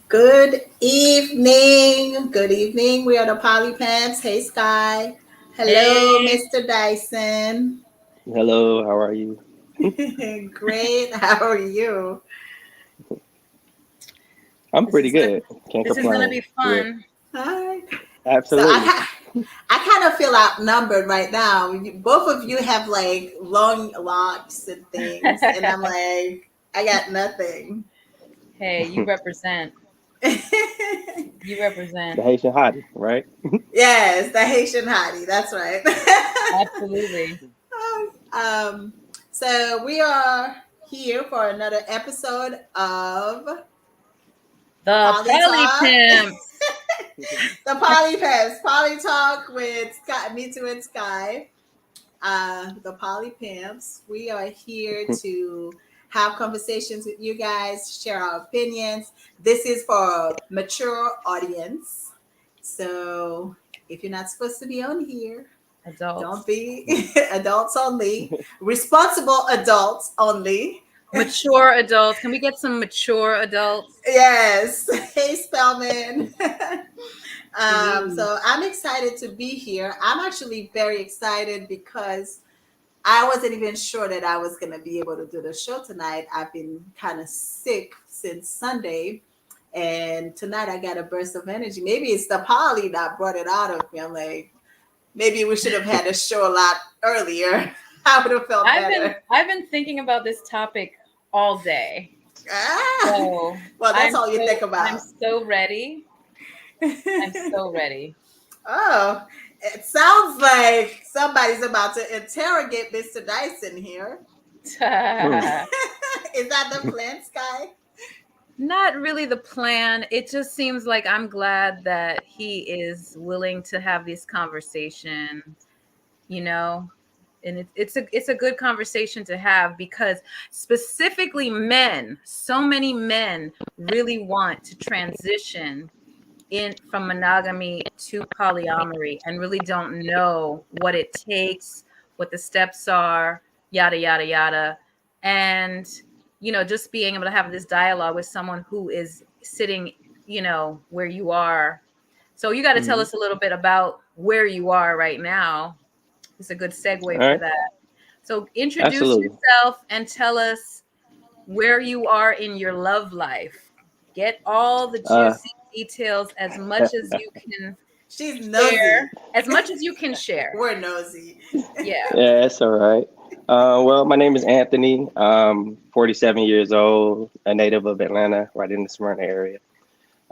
Good evening. Good evening. We are the Polypants. Hey, Sky. Hello, Hey, Mr. Dyson. Hello, how are you? Great. How are you? I'm this pretty is gonna good. Can't this is gonna be complain. Yeah, fun. Hi. So absolutely. I kind of feel outnumbered right now. Both of you have like long locks and things, and I'm like, I got nothing. Hey, you represent. You represent. The Haitian hottie, right? Yes, the Haitian hottie. That's right. Absolutely. um, so we are here for another episode of The Poly Poly Talk. Pimps. The Poly Pimps. Poly Talk with Sky, me too and Sky. The Poly Pimps. We are here to have conversations with you guys, share our opinions. This is for a mature audience. So if you're not supposed to be on here, don't Adults. be adults only, responsible adults only. Mature adults. Can we get some mature adults? Yes. Hey, Spellman. Please. So I'm excited to be here. I'm actually very excited because I wasn't even sure that I was going to be able to do the show tonight. I've been kind of sick since Sunday. And tonight I got a burst of energy. Maybe it's the poly that brought it out of me. I'm like, maybe we should have had the show a lot earlier. I would have felt I've been better. I've been thinking about this topic all day. Ah, So well, that's I'm all you think I'm about. so ready. I'm so ready. Oh, it sounds like somebody's about to interrogate Mr. Dyson here. Is that the plan, Sky? Not really the plan. It just seems like I'm glad that he is willing to have this conversation, you know, and it's a good conversation to have because specifically men, so many men really want to transition in from monogamy to polyamory and really don't know what it takes, what the steps are, yada yada yada. And just being able to have this dialogue with someone who is sitting, where you are. So you got to tell Hmm. us a little bit about where you are right now. It's a good All segue for right, that. So introduce absolutely. yourself and tell us where you are in your love life. Get all the Uh, juicy details as much as you can She's nosy. share, as much as you can share. We're nosy. Yeah. yeah, that's all right. Well, my name is Anthony. 47 years old, a native of Atlanta, right in the Smyrna area.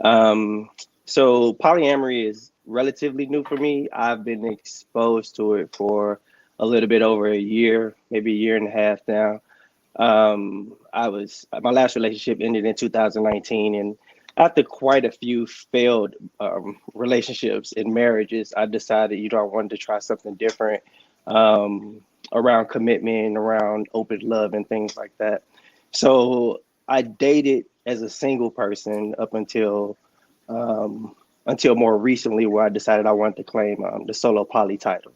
Um, so polyamory is relatively new for me. I've been exposed to it for a little bit over a year, maybe a year and a half now. I was my last relationship ended in 2019, and after quite a few failed relationships and marriages, I decided I wanted to try something different um, around commitment, around open love, and things like that. So I dated as a single person up until more recently, where I decided I wanted to claim the solo poly title.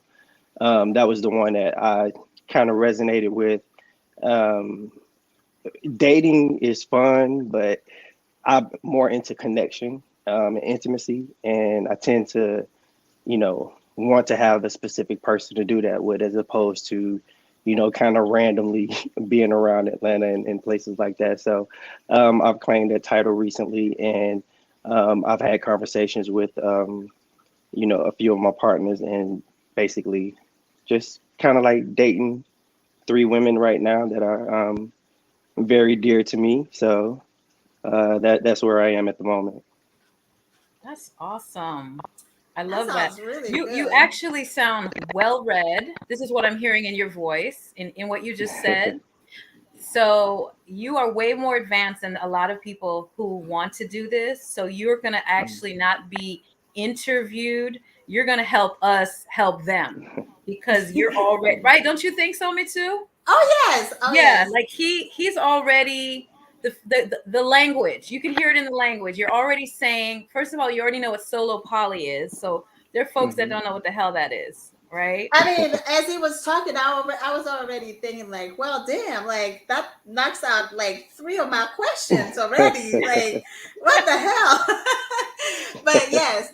That was the one that I kind of resonated with. um, Dating is fun, but I'm more into connection and intimacy, and I tend to, want to have a specific person to do that with, as opposed to, kind of randomly being around Atlanta and places like that. So I've claimed that title recently, and I've had conversations with, a few of my partners, and basically just kind of like dating three women right now that are very dear to me. So that's where I am at the moment. That's awesome. I That love that. sounds really You good. actually sound well read. This is what I'm hearing in your voice, in what you just said. So you are way more advanced than a lot of people who want to do this. So you're going to actually not be interviewed. You're going to help us help them because you're already right. Don't you think so, Mitsu? Oh yes. Oh Yeah, yes. like he's already the language. You can hear it in the language. You're already saying, first of all, you already know what solo poly is. So there are folks that Hmm. don't know what the hell that is. right? I mean, as he was talking, I was already thinking like, well, damn, like that knocks out like three of my questions already. Like, what the hell? But yes,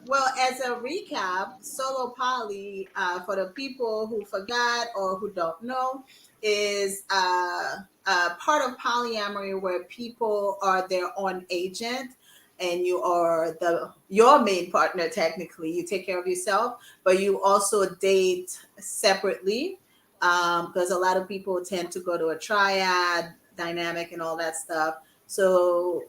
well, as a recap, solo poly, for the people who forgot or who don't know, is part of polyamory where people are their own agent and you are the your main partner. Technically you take care of yourself, but you also date separately, because a lot of people tend to go to a triad dynamic and all that stuff. So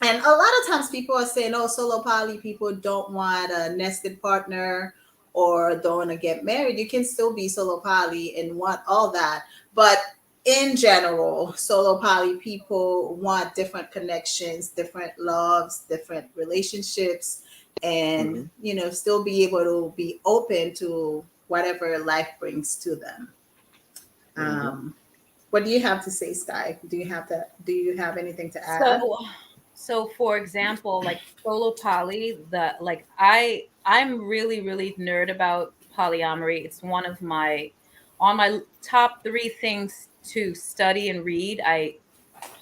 and a lot of times people are saying, oh, solo poly people don't want a nested partner or don't want to get married. You can still be solo poly and want all that. But in general, solo poly people want different connections, different loves, different relationships, and, Hmm. still be able to be open to whatever life brings to them. Hmm. Um, what do you have to say, Sky? Do you have anything to add? So, so for example, like solo poly, I'm really nerd about polyamory. It's one of my on my top three things to study and read. I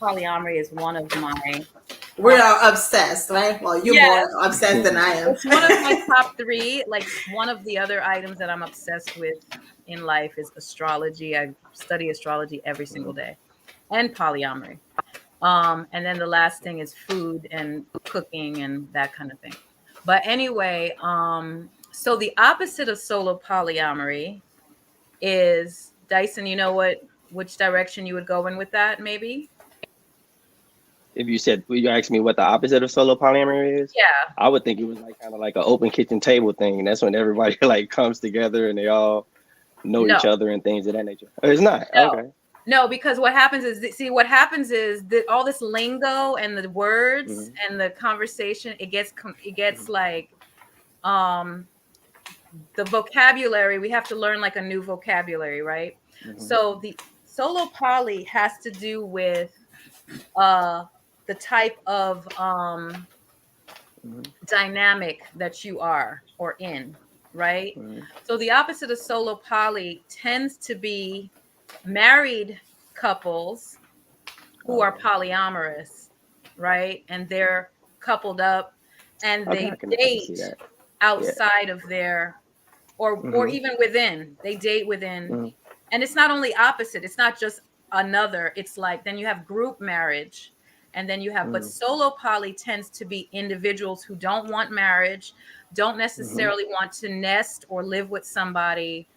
Polyamory is one of my We top. are obsessed, right? Well, you're more Yes, obsessed than I am. it's one of my top three. Like one of the other items that I'm obsessed with in life is astrology. I study astrology every single day, and polyamory. And then the last thing is food and cooking and that kind of thing. But anyway, so the opposite of solo polyamory is Dyson. You know which direction you would go in with that? Maybe. If you asked me what the opposite of solo polyamory is, Yeah. I would think it was like kind of like an open kitchen table thing. That's when everybody like comes together and they all know No. each other and things of that nature. Oh, it's not. No. Okay. No, because what happens is, see, what happens is that all this lingo and the words Hmm. and the conversation, it gets like, um, the vocabulary. We have to learn like a new vocabulary, right? Hmm. So the solo poly has to do with uh the type of Hmm. dynamic that you are or in, right? Hmm. So the opposite of solo poly tends to be married couples who are Oh, polyamorous, right? And they're coupled up and okay. they I can see date that. Yeah. outside of their, or Hmm. even within. They date within. Hmm. And it's not only opposite, it's not just another. It's like then you have group marriage and then you have, but Hmm. solo poly tends to be individuals who don't want marriage, don't Hmm. necessarily want to nest or live with somebody,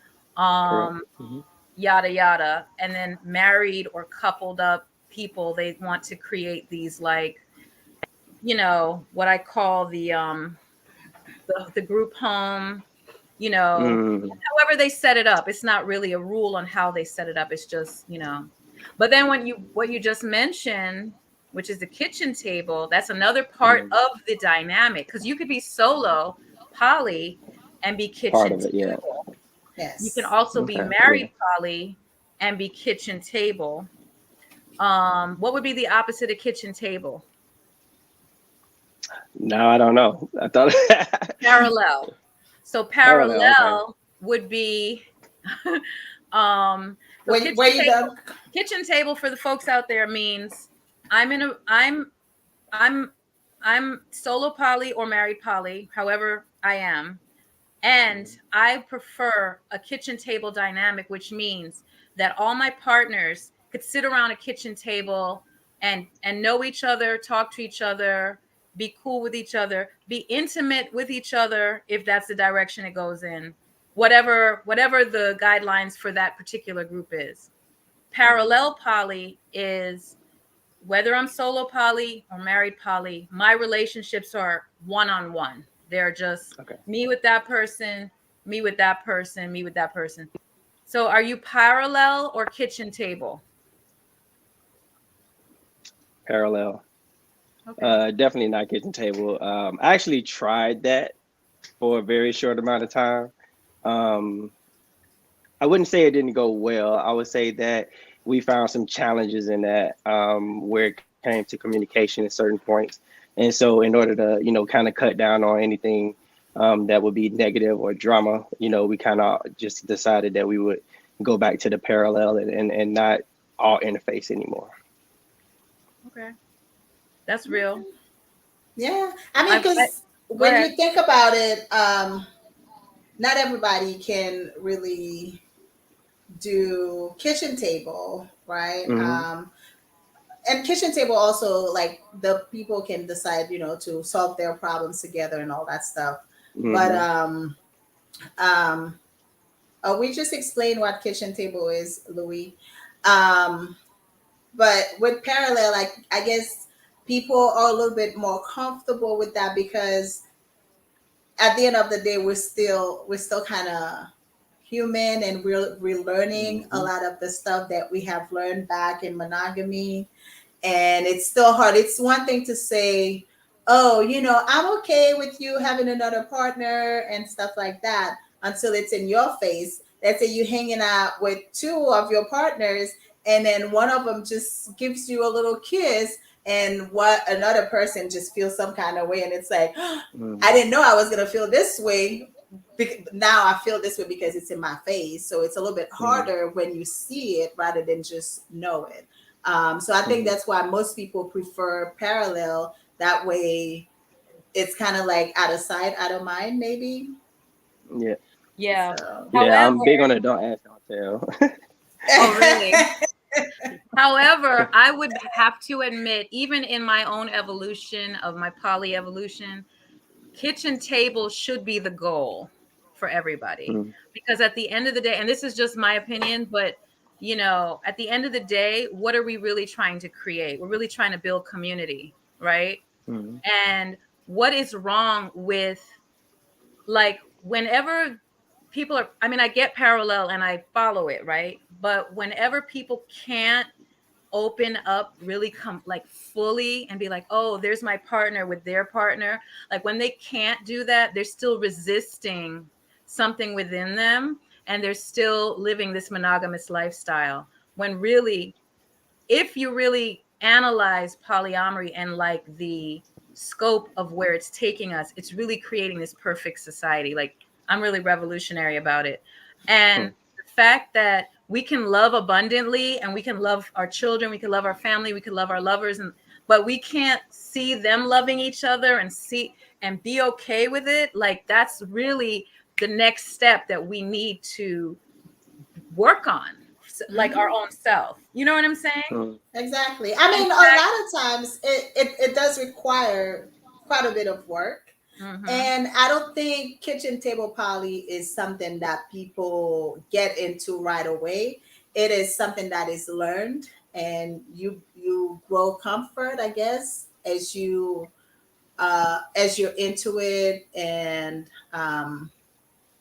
Correct. um Hmm. yada yada, and then married or coupled up people, they want to create these, like, what I call the group home, you know Hmm. however they set it up. It's not really a rule on how they set it up. It's just, but then when you what you just mentioned, which is the kitchen table, that's another part Hmm. of the dynamic, because you could be solo poly and be Part kitchen of it. Yeah. table. You can Yes. also be Okay. Yeah. married poly and be kitchen table. What would be the opposite of kitchen table? No, I don't know. I thought Parallel. So parallel. Okay. parallel would be um so Where you done? kitchen table for the folks out there means I'm in a I'm I'm solo poly or married poly, however I am. And Hmm. I prefer a kitchen table dynamic, which means that all my partners could sit around a kitchen table and know each other, talk to each other, be cool with each other, be intimate with each other if that's the direction it goes in. Whatever the guidelines for that particular group is. Hmm. Parallel poly is whether I'm solo poly or married poly, my relationships are one on one. They're just Okay. me with that person, me with that person, me with that person. So are you parallel or kitchen table? Parallel. Okay. Definitely not kitchen table. I actually tried that for a very short amount of time. Um, I wouldn't say it didn't go well. I would say that we found some challenges in that, where it came to communication at certain points. And so, in order to, kind of cut down on anything that would be negative or drama, we kind of just decided that we would go back to the parallel and not all interface anymore. Okay, that's real. Yeah, I mean, I because go when ahead. you think about it, not everybody can really do kitchen table, right? Hmm. And kitchen table also, like, the people can decide, to solve their problems together and all that stuff. But Hmm. um we just explained what kitchen table is, Louis. um but with parallel, like, I guess people are a little bit more comfortable with that, because at the end of the day, we're still kind of human, and we're learning a Hmm. lot of the stuff that we have learned back in monogamy. And it's still hard. It's one thing to say, oh, I'm okay with you having another partner and stuff like that, until it's in your face. Let's say you're hanging out with two of your partners, and then one of them just gives you a little kiss, and what another person just feels some kind of way, and it's like, I Hmm. didn't know I was gonna feel this way. Now I feel this way because it's in my face. So it's a little bit Hmm. harder when you see it rather than just know it. So I think Hmm. that's why most people prefer parallel. That way, it's kind of like out of sight, out of mind, maybe. Yeah. Yeah. So. Yeah, However, I'm big on the don't ask, don't tell. oh really? However, I would have to admit, even in my own evolution of my poly evolution, kitchen table should be the goal for everybody. Mm. Because at the end of the day, and this is just my opinion, but at the end of the day, what are we really trying to create? We're really trying to build community, right? Mm. And what is wrong with, like, whenever people are, I mean, I get parallel and I follow it, right? But whenever people can't open up really come like fully and be like, oh, there's my partner with their partner, like when they can't do that, they're still resisting something within them, and they're still living this monogamous lifestyle, when really, if you really analyze polyamory and like the scope of where it's taking us, it's really creating this perfect society. Like, I'm really revolutionary about it. And Mm. the fact that we can love abundantly, and we can love our children, we can love our family, we can love our lovers, and but we can't see them loving each other and see and be okay with it. Like, that's really the next step that we need to work on, like our Mhm. own self. You know what I'm saying? Mm. Exactly. I In mean, a fact, lot of times it does require quite a bit of work. mm-hmm, And I don't think kitchen table poly is something that people get into right away. It is something that is learned, and you grow comfort, I guess, as you're into it, and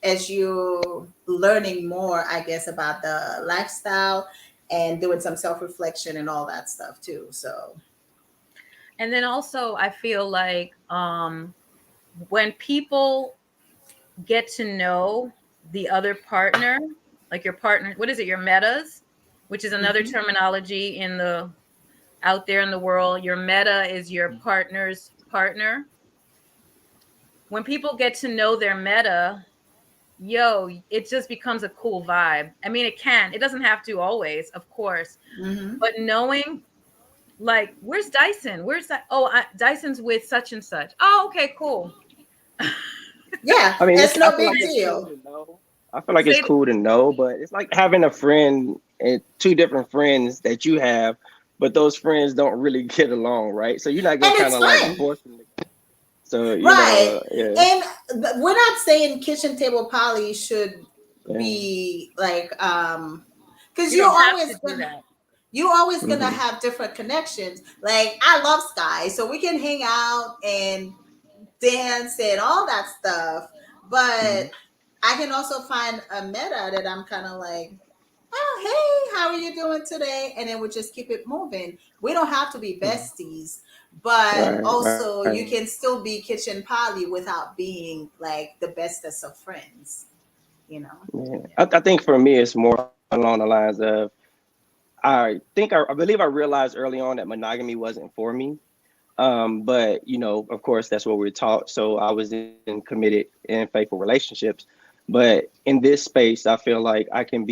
as you're learning more, I guess, about the lifestyle, and doing some self-reflection and all that stuff too. So. and then also I feel like when people get to know the other partner, like your partner, what is it, your metas, which is another Mhm. terminology in the out there in the world. Your meta is your partner's partner. When people get to know their meta, yo, it just becomes a cool vibe. I mean, it doesn't have to always, of course, Mhm. but knowing, like, where's Dyson? Where's that? Oh, Dyson's with such and such. Oh, okay, cool. Yeah, I mean, it's I no feel like big it's cool deal. to know. I feel like it's Say, cool to know, but it's like having a friend and two different friends that you have, but those friends don't really get along, right? So you're not And gonna kind it's of like fine. force them. So Right. yeah, And we're not saying kitchen table poly should yeah. be like, because you don't have to do that. you're always gonna Hmm. have different connections. Like, I love Sky, so we can hang out and dance and all that stuff. But Hmm. I can also find a meta that I'm kind of like, oh, hey, how are you doing today? And then we just keep it moving. We don't have to be besties, but Right, also right. you can still be kitchen poly without being like the bestest of friends, you know? Yeah. Yeah. I think for me, it's more along the lines of I believe I realized early on that monogamy wasn't for me. But you know, of course, that's what we're taught. So I was in committed and faithful relationships. But in this space, I feel like I can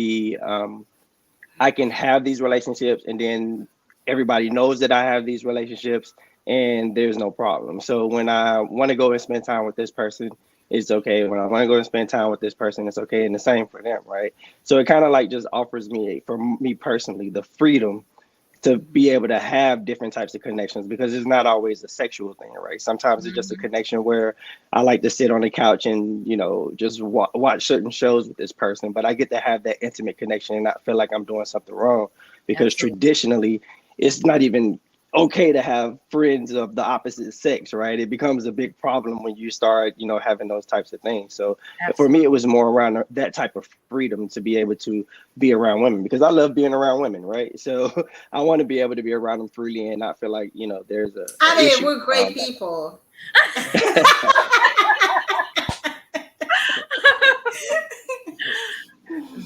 have these relationships, and then everybody knows that I have these relationships, and there's no problem. So when I want to go and spend time with this person, it's okay. When I want to go and spend time with this person, it's okay, and the same for them, right? So it kind of like just offers me, for me personally, the freedom to be able to have different types of connections, because it's not always a sexual thing, right? Sometimes it's just a Mhm. connection where I like to sit on the couch and, you know, just watch certain shows with this person, but I get to have that intimate connection and not feel like I'm doing something wrong, because Absolutely. traditionally it's not even okay to have friends of the opposite sex, right? It becomes a big problem when you start, you know, having those types of things. So for me, it Absolutely. was more around that type of freedom to be able to be around women, because I love being around women, right? So I want to be able to be around them freely and not feel like, you know, there's I a mean, issue we're great that. people.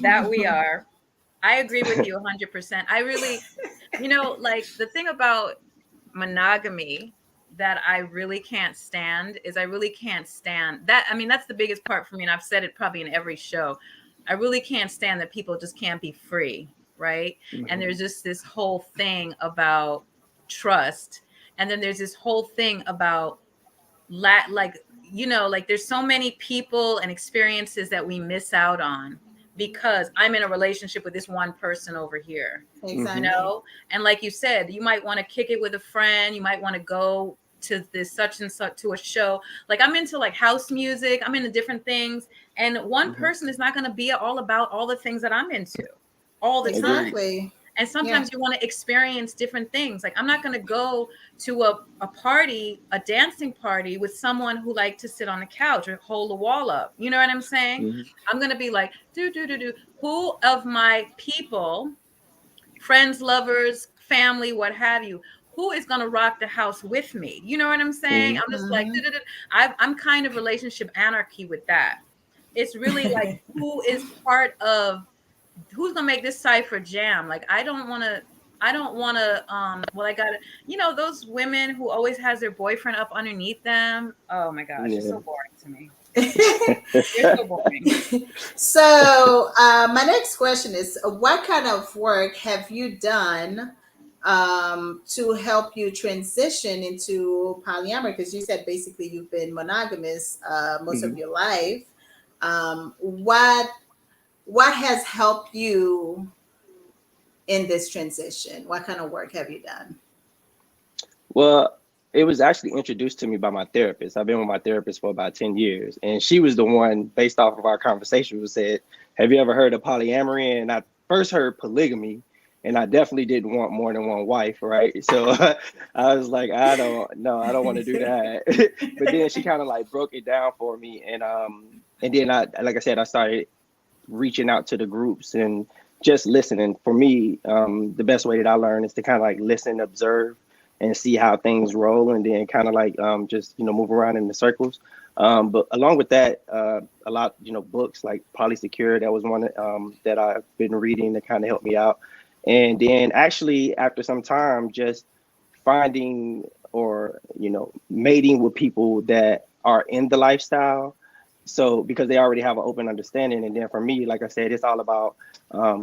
That we are. I agree with you 100%. I really, like the thing about monogamy that I really can't stand is I really can't stand that. I mean, that's the biggest part for me. And I've said it probably in every show. I really can't stand that people just can't be free. Right. And Mhm, there's just this whole thing about trust. And then there's this whole thing about like like there's so many people and experiences that we miss out on because I'm in a relationship with this one person over here, you mhm, Exactly. know and like you said, you might want to kick it with a friend, you might want to go to this such and such to a show. Like I'm into like house music, I'm into different things, and one mhm. person is not going to be all about all the things that I'm into all the time. Agreed. Exactly. And Yeah. sometimes you want to experience different things. Like I'm not going to go to a party, a dancing party with someone who like to sit on the couch or hold the wall up. You know what I'm saying? Mhm, I'm going to be like, do. Who of my people, friends, lovers, family, what have you, who is going to rock the house with me? You know what I'm saying? mhm, I'm just like, Hmm. I'm kind of relationship anarchy with that. It's really like who is part of, who's gonna make this cipher jam? Like I don't wanna well I gotta, those women who always has their boyfriend up underneath them. Oh my gosh, it's yeah. so boring to me. They're so boring. So, my next question is, what kind of work have you done to help you transition into polyamory? Because you said basically you've been monogamous most of Mhm. your life. What has helped you in this transition? What kind of work have you done? Well, it was actually introduced to me by my therapist. I've been with my therapist for about 10 years. And she was the one, based off of our conversation, who said, have you ever heard of polyamory? And I first heard polygamy. And I definitely didn't want more than one wife, right? So I was like, I don't know, I don't want to do that. But then she kind of like broke it down for me. And then like I said, I started reaching out to the groups and just listening. For me, the best way that I learn is to kind of like listen, observe, and see how things roll, and then kind of like just move around in the circles. But along with that, a lot books like Polysecure, that was one that I've been reading to kind of help me out. And then actually after some time, just finding or mating with people that are in the lifestyle, so because they already have an open understanding. And then for me, like I said, it's all about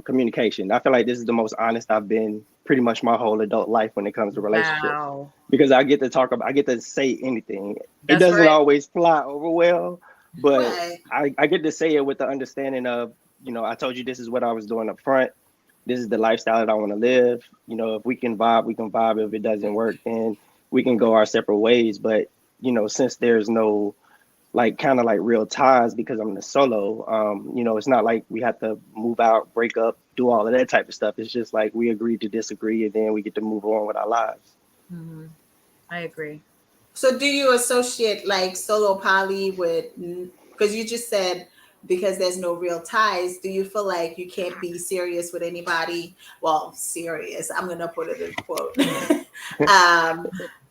communication. I feel like this is the most honest I've been pretty much my whole adult life when it comes to relationships, Wow. because I get to say anything. It That's doesn't right. always fly over well, but Right. I get to say it with the understanding of, I told you this is what I was doing up front. This is the lifestyle that I want to live. If we can vibe, we can vibe. If it doesn't work, then we can go our separate ways. But since there's no like kind of like real ties, because I'm the solo, it's not like we have to move out, break up, do all of that type of stuff. It's just like we agreed to disagree, and then we get to move on with our lives. Hmm. I agree. So, do you associate like solo poly with, because you just said because there's no real ties, do you feel like you can't be serious with anybody? Well, serious, I'm going to put it in quote. um,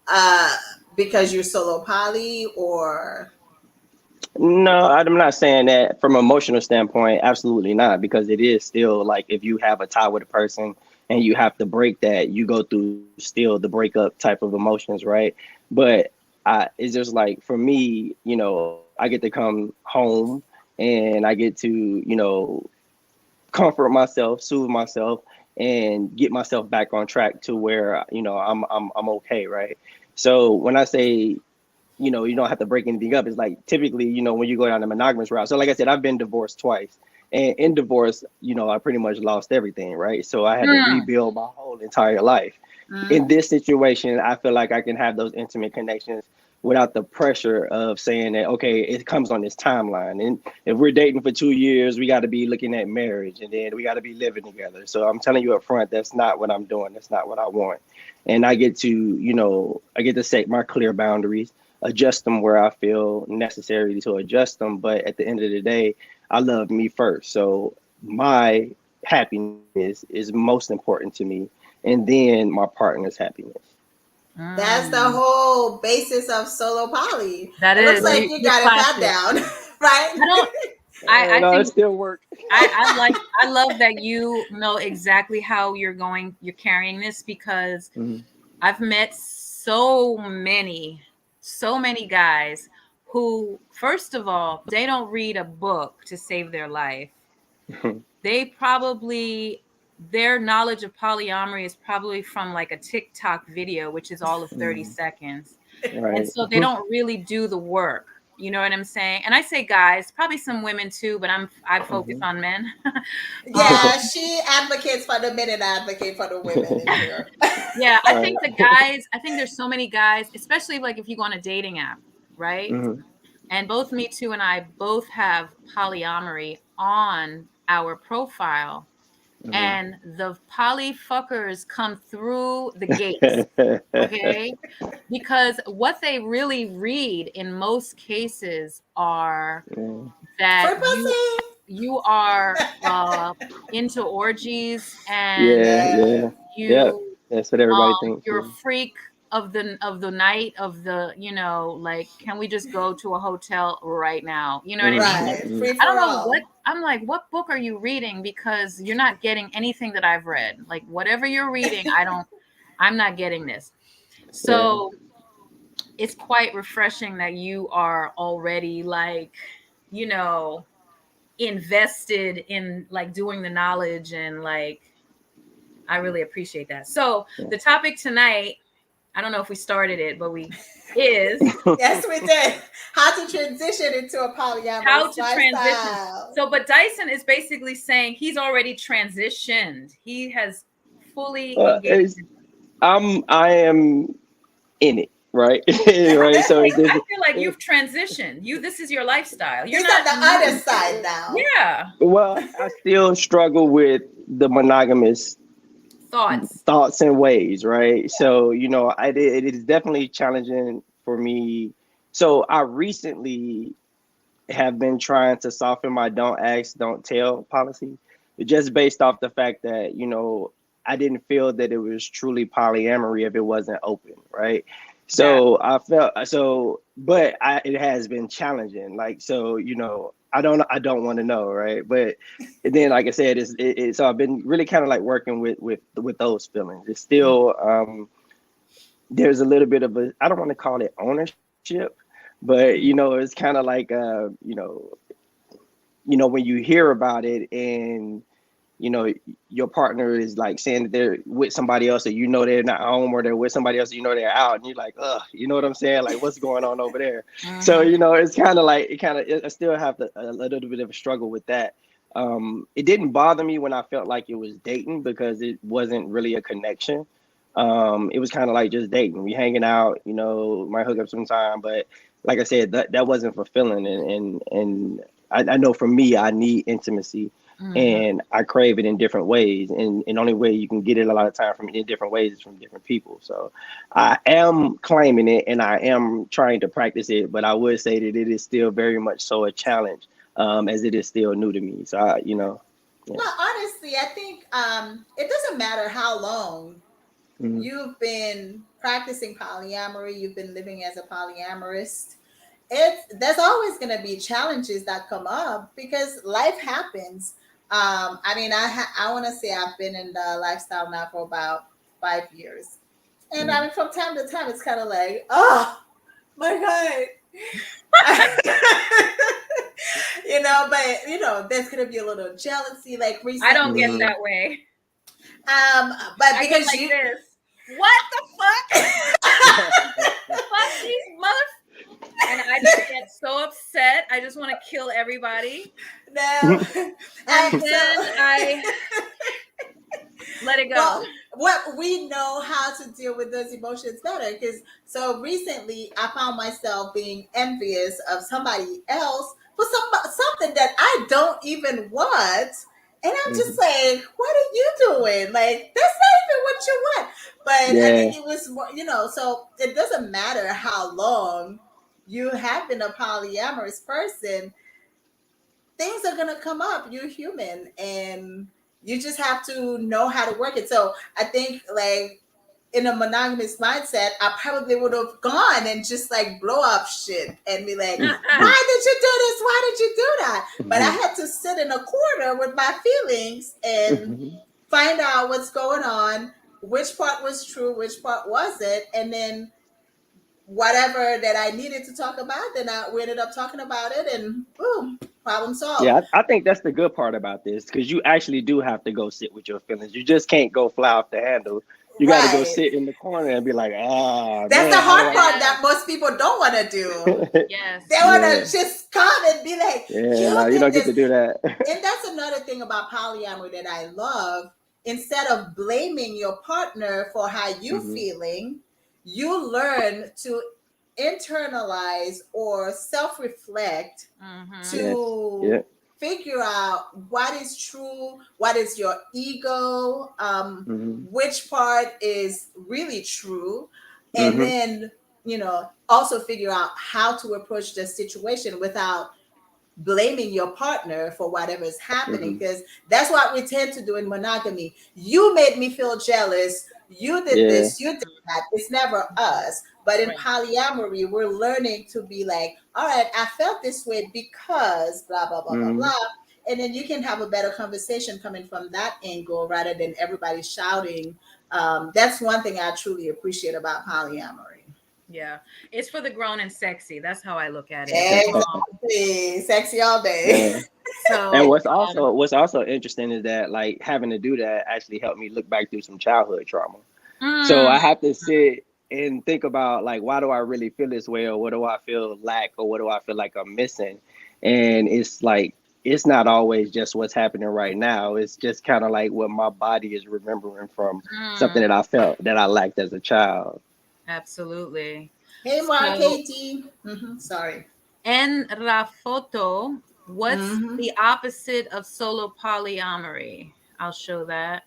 uh, because you're solo poly, or No, I'm not saying that from an emotional standpoint. Absolutely not, because it is still like if you have a tie with a person, and you have to break that, you go through still the breakup type of emotions, right? But it's just like for me, I get to come home and I get to, comfort myself, soothe myself, and get myself back on track to where I'm okay, right? So when I say you don't have to break anything up. It's like typically, when you go down the monogamous route. So like I said, I've been divorced twice. And in divorce, I pretty much lost everything, right? So I had to Mm, rebuild my whole entire life. In Mm. this situation, I feel like I can have those intimate connections without the pressure of saying that, okay, it comes on this timeline. And if we're dating for 2 years, we got to be looking at marriage and then we got to be living together. So I'm telling you up front, that's not what I'm doing. That's not what I want. And I get to set my clear boundaries, adjust them where I feel necessary to adjust them. But at the end of the day, I love me first. So my happiness is most important to me, and then my partner's happiness. That's the mm. whole basis of solo poly. That It looks is, like Right. you you're got it that classic. down, right? I don't. I No, it think still works. I love that you know exactly how you're carrying this, because Mhm. I've met so many guys who, first of all, they don't read a book to save their life. They probably, their knowledge of polyamory is probably from like a TikTok video, which is all of 30 Mhm. seconds. And Right. so they don't really do the work. You know what I'm saying? And I say guys, probably some women too, but I focus Mhm. on men. Yeah, she advocates for the men and I advocate for the women in here. Yeah, I Right. think the guys, I think there's so many guys, especially like if you go on a dating app, right? Mhm. And both Me Too and I both have polyamory on our profile. Mhm. And the poly fuckers come through the gates, okay? Because what they really read in most cases are that Free pussy. you are into orgies, and Yeah, Yeah. yeah, yep. you That's what everybody thinks. you're Yeah. a freak of the night, of the, like, can we just go to a hotel right now? You know what I mean? Mhm. Like, Right. Mhm. Free I for don't know what, all. I'm like, what book are you reading? Because you're not getting anything that I've read. Like, whatever you're reading, I'm not getting this. Yeah. So it's quite refreshing that you are already like, you know, invested in like doing the knowledge, and like, I really appreciate that. So Yeah. the topic tonight, I don't know if we started it, but we is Yes, we did. How to transition into a how polyamorous to transition. lifestyle. So, but Dyson is basically saying he's already transitioned. He has fully engaged. It's I am in it, right? Right. So it's I just feel like it, you've transitioned. This is your lifestyle. You're He's not on the other new. side now. Yeah. well, I still struggle with the monogamous Thoughts. thoughts and ways, right? So, it is definitely challenging for me. So, I recently have been trying to soften my don't ask, don't tell policy, just based off the fact that, I didn't feel that it was truly polyamory if it wasn't open, right? Yeah. So I felt so, but it has been challenging. Like, so, I don't want to know, right? But then, like I said, so I've been really kind of like working with those feelings. It's still, there's a little bit of I don't want to call it ownership, but it's kind of like when you hear about it and you know your partner is like saying that they're with somebody else, or they're not home, or they're with somebody else, they're out, and you're like, ugh, you know what I'm saying? Like, what's going on over there? So Hmm. it's kind of like I still have a little bit of a struggle with that. It didn't bother me when I felt like it was dating because it wasn't really a connection. It was kind of like just dating, we hanging out, might hook up sometime, but like I said, that wasn't fulfilling, and I know for me, I need intimacy, Hmm. and I crave it in different ways. And only way you can get it a lot of time from in different ways is from different people. So I am claiming it and I am trying to practice it, but I would say that it is still very much so a challenge, as it is still new to me. So yeah. Well, honestly, I think it doesn't matter how long Mhm. you've been practicing polyamory, you've been living as a polyamorist. There's always going to be challenges that come up because life happens. I mean, I want to say I've been in the lifestyle now for about 5 years, and I Mm. mean, from time to time, it's kind of like, oh my god, but there's gonna be a little jealousy. Like I don't get recently, Mhm. that way. but I get because like you, this. What the fuck? Fuck these mother. And I just get so upset. I just want to kill everybody. no, And so. then I let it Well, go. what we know how to deal with those emotions better, because so recently I found myself being envious of somebody else for something that I don't even want, and I'm just Mhm. like, what are you doing? Like, that's not even what you want. But I Yeah. think it was more, so it doesn't matter how long you have been a polyamorous person, things are gonna come up. You're human, and you just have to know how to work it. So I think, like, in a monogamous mindset, I probably would have gone and just like blow up shit and be like, Mhm. "Why did you do this? Why did you do that?" But I Mhm. had to sit in a corner with my feelings and Mhm. find out what's going on, which part was true, which part wasn't, and then whatever that I needed to talk about, then we ended up talking about it, and boom, problem solved. Yeah, I think that's the good part about this because you actually do have to go sit with your feelings. You just can't go fly off the handle. You got to go Right. sit in the corner and be like, ah, That's the man, how do hard I? part Yes. that most people don't want to do. They Yes. want Yeah, to just come and be like, yeah. you No, you did don't get this. to do that. And that's another thing about polyamory that I love. Instead of blaming your partner for how you Hmm. feeling, you learn to internalize or self-reflect Mm-hmm. Yes. to Yeah. figure out what is true, what is your ego, Hmm. which part is really true, and Hmm. then also figure out how to approach the situation without blaming your partner for whatever is happening, Hmm. because that's what we tend to do in monogamy. You made me feel jealous, you did Yeah. this, you did that. It's never us. But in Right. polyamory, we're learning to be like, all right, I felt this way because blah blah blah blah Hmm. blah, and then you can have a better conversation coming from that angle rather than everybody shouting. That's one thing I truly appreciate about polyamory. Yeah. It's for the grown and sexy. That's how I look at it. Exactly, sexy all day. Yeah. And So what's also interesting is that like having to do that actually helped me look back through some childhood trauma. So mm, I have to sit and think about like why do I really feel this way, or what do I feel lack, or what do I feel like I'm missing? And it's like it's not always just what's happening right now. It's just kind of like what my body is remembering from something mm, that I felt that I lacked as a child. absolutely. Hey, Mark, So Katie. Sorry. en Rafoto, what's Hmm. the opposite of solo polyamory? I'll show that.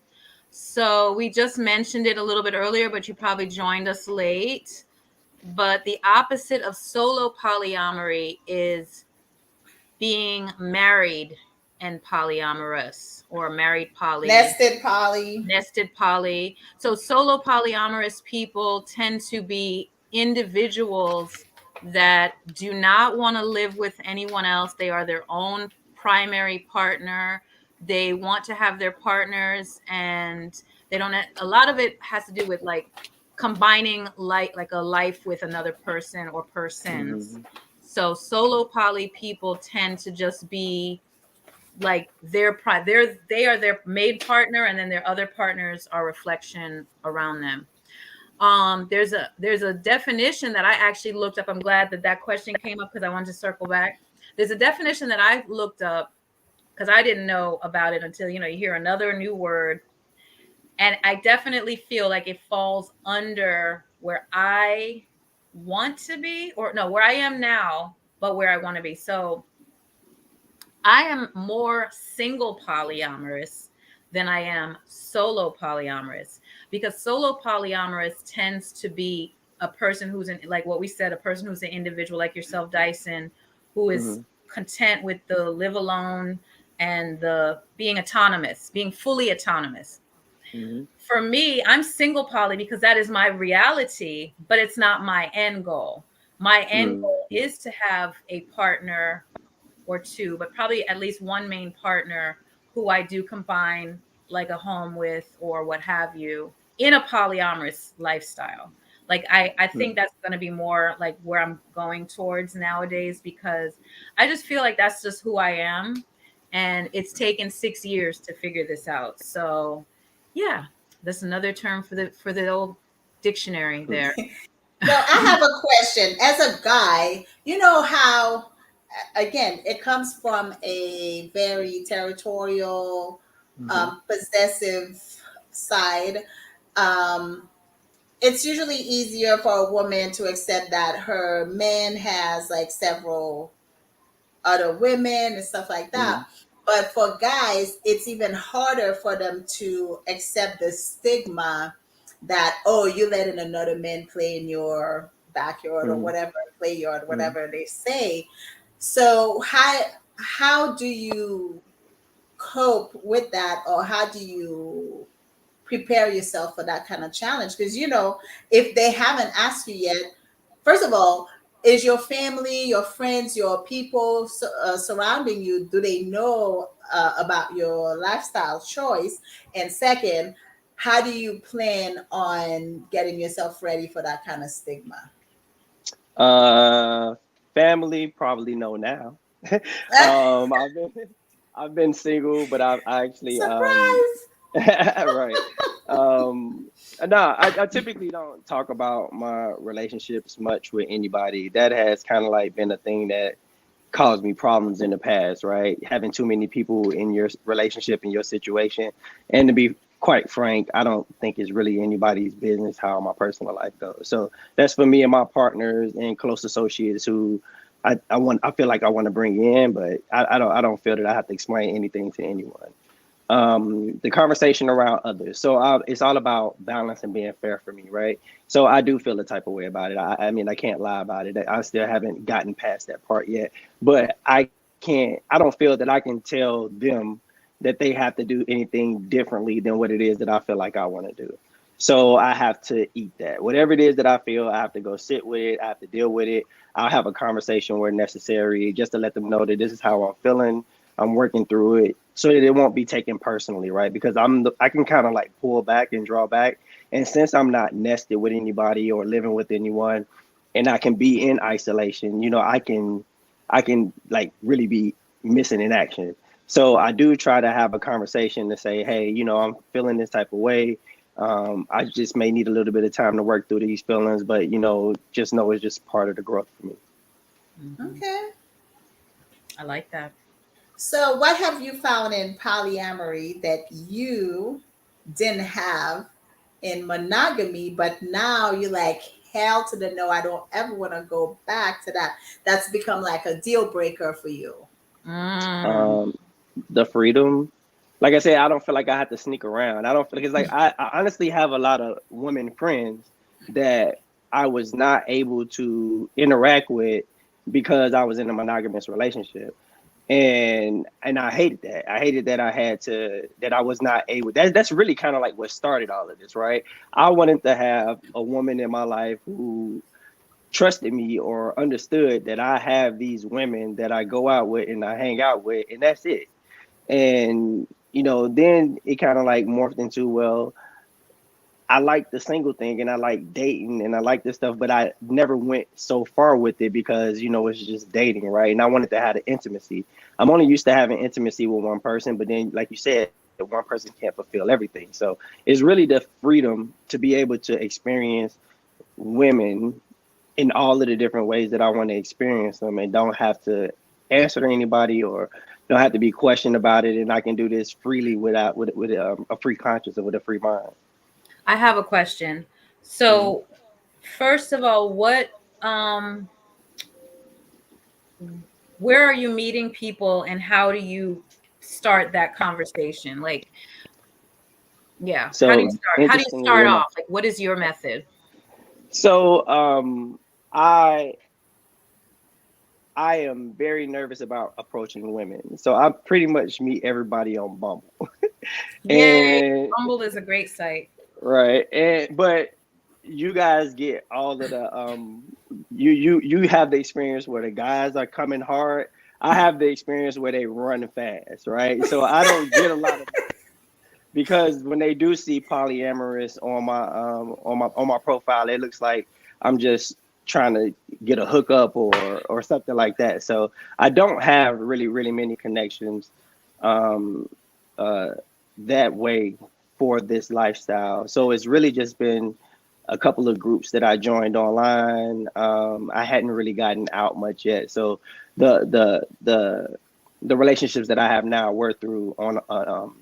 So we just mentioned it a little bit earlier, but you probably joined us late. But the opposite of solo polyamory is being married and polyamorous, or married poly, Nested poly. nested poly. So solo polyamorous people tend to be individuals that do not want to live with anyone else. They are their own primary partner. They want to have their partners, and they don't, a lot of it has to do with like combining like a life with another person or persons. Hmm. So solo poly people tend to just be like they are their main partner, and then their other partners are reflection around them. There's a definition that I actually looked up. I'm glad that that question came up because I wanted to circle back. There's a definition that I looked up because I didn't know about it until you hear another new word, and I definitely feel like it falls under where I want to be, or no, where I am now, but where I want to be. So I am more single polyamorous than I am solo polyamorous, because solo polyamorous tends to be a person who's in, like what we said, a person who's an individual like yourself, Dyson, who is Hmm. content with the live alone and the being autonomous, being fully autonomous. Hmm. For me, I'm single poly because that is my reality, but it's not my end goal. My end Hmm. goal is to have a partner or two, but probably at least one main partner who I do combine like a home with or what have you in a polyamorous lifestyle. Like I think Mm. that's going to be more like where I'm going towards nowadays, because I just feel like that's just who I am, and it's taken 6 years to figure this out. So yeah, that's another term for the old dictionary there. So I have a question. As a guy, you know how, again, it comes from a very territorial, Hmm. possessive side. Um, it's usually easier for a woman to accept that her man has like several other women and stuff like that. Hmm. But for guys, it's even harder for them to accept the stigma that, oh, you letting another man play in your backyard or Hmm. whatever, play yard, Hmm. whatever they say. So how do you cope with that, or how do you prepare yourself for that kind of challenge? Because if they haven't asked you yet, first of all, is your family, your friends, your people surrounding you, do they know about your lifestyle choice? And second, how do you plan on getting yourself ready for that kind of stigma? Uh, family probably know now. I've been I've been single, but I actually Surprise. right. Um, no, I typically don't talk about my relationships much with anybody. That has kind of like been a thing that caused me problems in the past, right? Having too many people in your relationship, in your situation. And to be quite frank, I don't think it's really anybody's business how my personal life goes. So that's for me and my partners and close associates who I feel like I want to bring in, but I don't feel that I have to explain anything to anyone. The conversation around others. So it's all about balance and being fair for me, right? So I do feel a type of way about it. I mean, I can't lie about it. I still haven't gotten past that part yet, but I don't feel that I can tell them that they have to do anything differently than what it is that I feel like I want to do. So I have to eat that. Whatever it is that I feel, I have to go sit with it. I have to deal with it. I'll have a conversation where necessary just to let them know that this is how I'm feeling. I'm working through it so that it won't be taken personally, right? Because I can kind of like pull back and draw back. And since I'm not nested with anybody or living with anyone, and I can be in isolation, I can like really be missing in action. So I do try to have a conversation to say, hey, I'm feeling this type of way. I just may need a little bit of time to work through these feelings, but just know it's just part of the growth for me. Hmm. Okay. I like that. So what have you found in polyamory that you didn't have in monogamy, but now you're like, hell to the no, I don't ever want to go back to that. That's become like a deal breaker for you. Mm. Um, the freedom. Like I said, I don't feel like I have to sneak around. I don't feel like it's like I honestly have a lot of women friends that I was not able to interact with because I was in a monogamous relationship. And I hated that. I hated that I was not able. That's really kind of like what started all of this, right? I wanted to have a woman in my life who trusted me or understood that I have these women that I go out with and I hang out with, and that's it. And then it kind of like morphed into, well, I like the single thing and I like dating and I like this stuff, but I never went so far with it because it's just dating, right? And I wanted to have the intimacy. I'm only used to having intimacy with one person, but then, like you said, one person can't fulfill everything. So it's really the freedom to be able to experience women in all of the different ways that I want to experience them and don't have to answer to anybody or don't have to be questioned about it. And I can do this freely with a free conscience and with a free mind. I have a question. Mhm. So, first of all, um where are you meeting people, and how do you start that conversation? Like, yeah, So how do you interestingly start enough, off? Like, what is your method? so I I am very nervous about approaching women. So I pretty much meet everybody on Bumble. Yay, And Bumble is a great site. right. But you guys get all of the you have the experience where the guys are coming hard. I have the experience where they run fast, right? So I don't get a lot of because when they do see polyamorous on my profile, it looks like I'm just trying to get a hookup or something like that. So I don't have really many connections um, uh, that way for this lifestyle. So it's really just been a couple of groups that I joined online. I hadn't really gotten out much yet. So the the the the relationships that I have now were through on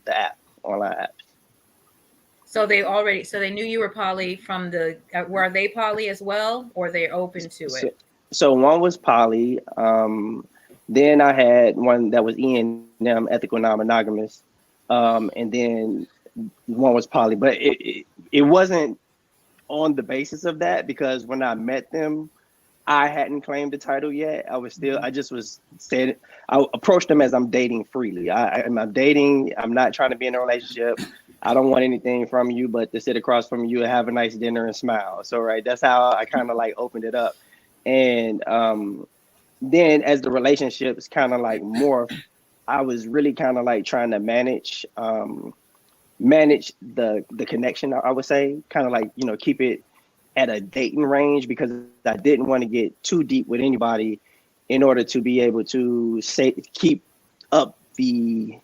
the app, online apps. So they knew you were poly from the, were they poly as well, or they're open to So, it? so one was poly. Then I had one that was E&M, ethical non-monogamous, and then one was poly. But it wasn't on the basis of that because when I met them, I hadn't claimed the title yet. I just was said, I approached them as I'm dating freely. I'm dating. I'm not trying to be in a relationship. I don't want anything from you, but to sit across from you and have a nice dinner and smile. So, right, that's how I kind of like opened it up. And then as the relationships kind of like morphed, I was really kind of like trying to manage the connection. I would say kind of like keep it at a dating range because I didn't want to get too deep with anybody in order to be able to keep up the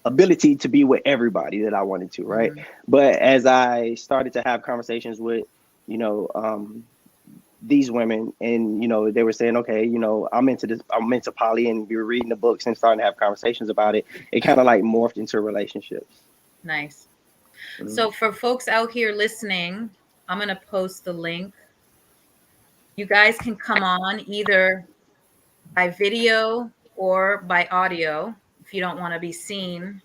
ability to be with everybody that I wanted to, right? Mhm. But as I started to have conversations with, you know, these women, and they were saying, okay, I'm into this, I'm into poly, and we were reading the books and starting to have conversations about it. It kind of like morphed into relationships. Nice. Mhm. So for folks out here listening, I'm going to post the link. You guys can come on either by video or by audio if you don't want to be seen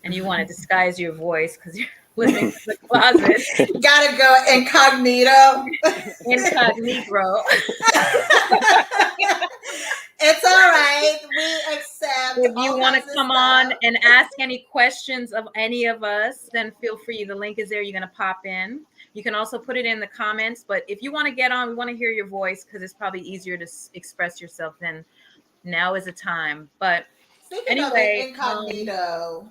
and you want to disguise your voice because you're living in the closet Gotta go incognito. incognito. It's all right. We accept If you all want to kinds of come on stuff. and ask any questions of any of us, then feel free. The link is there. You're going to pop in. You can also put it in the comments. But if you want to get on, we want to hear your voice because it's probably easier to express yourself. Then now is the time. But Speaking of it, anyway, incognito,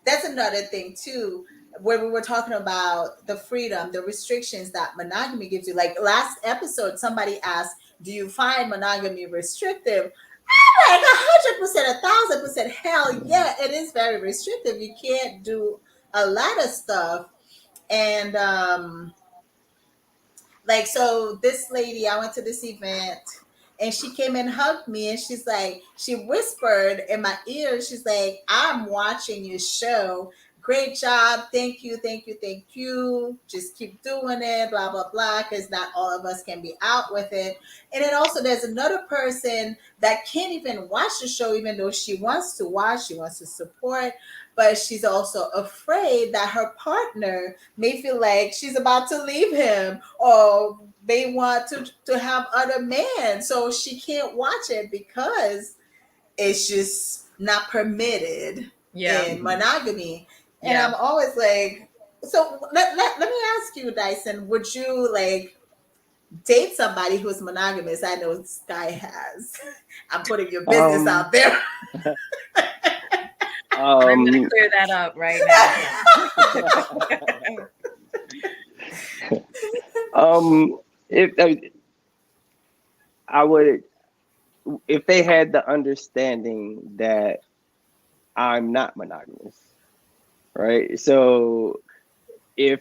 that's another thing too, where we were talking about the freedom, the restrictions that monogamy gives you. Like last episode, somebody asked, "Do you find monogamy restrictive?" I'm like 100%, 1,000%. Hell yeah, it is very restrictive. You can't do a lot of stuff, and like, so this lady, I went to this event and she came and hugged me and she's like, she whispered in my ear, she's like, "I'm watching your show. Great job. Thank you, thank you, thank you. Just keep doing it, blah, blah, blah, because not all of us can be out with it." And then also, there's another person that can't even watch the show, even though she wants to watch, she wants to support, but she's also afraid that her partner may feel like she's about to leave him or may want to have other men, so she can't watch it because it's just not permitted yeah, in monogamy. And yeah. I'm always like, so let me ask you, Dyson, would you like date somebody who's monogamous? I know Sky has. I'm putting your business um out there. I'm going to um clear that up right now. um if I would, if they had the understanding that I'm not monogamous, right? So if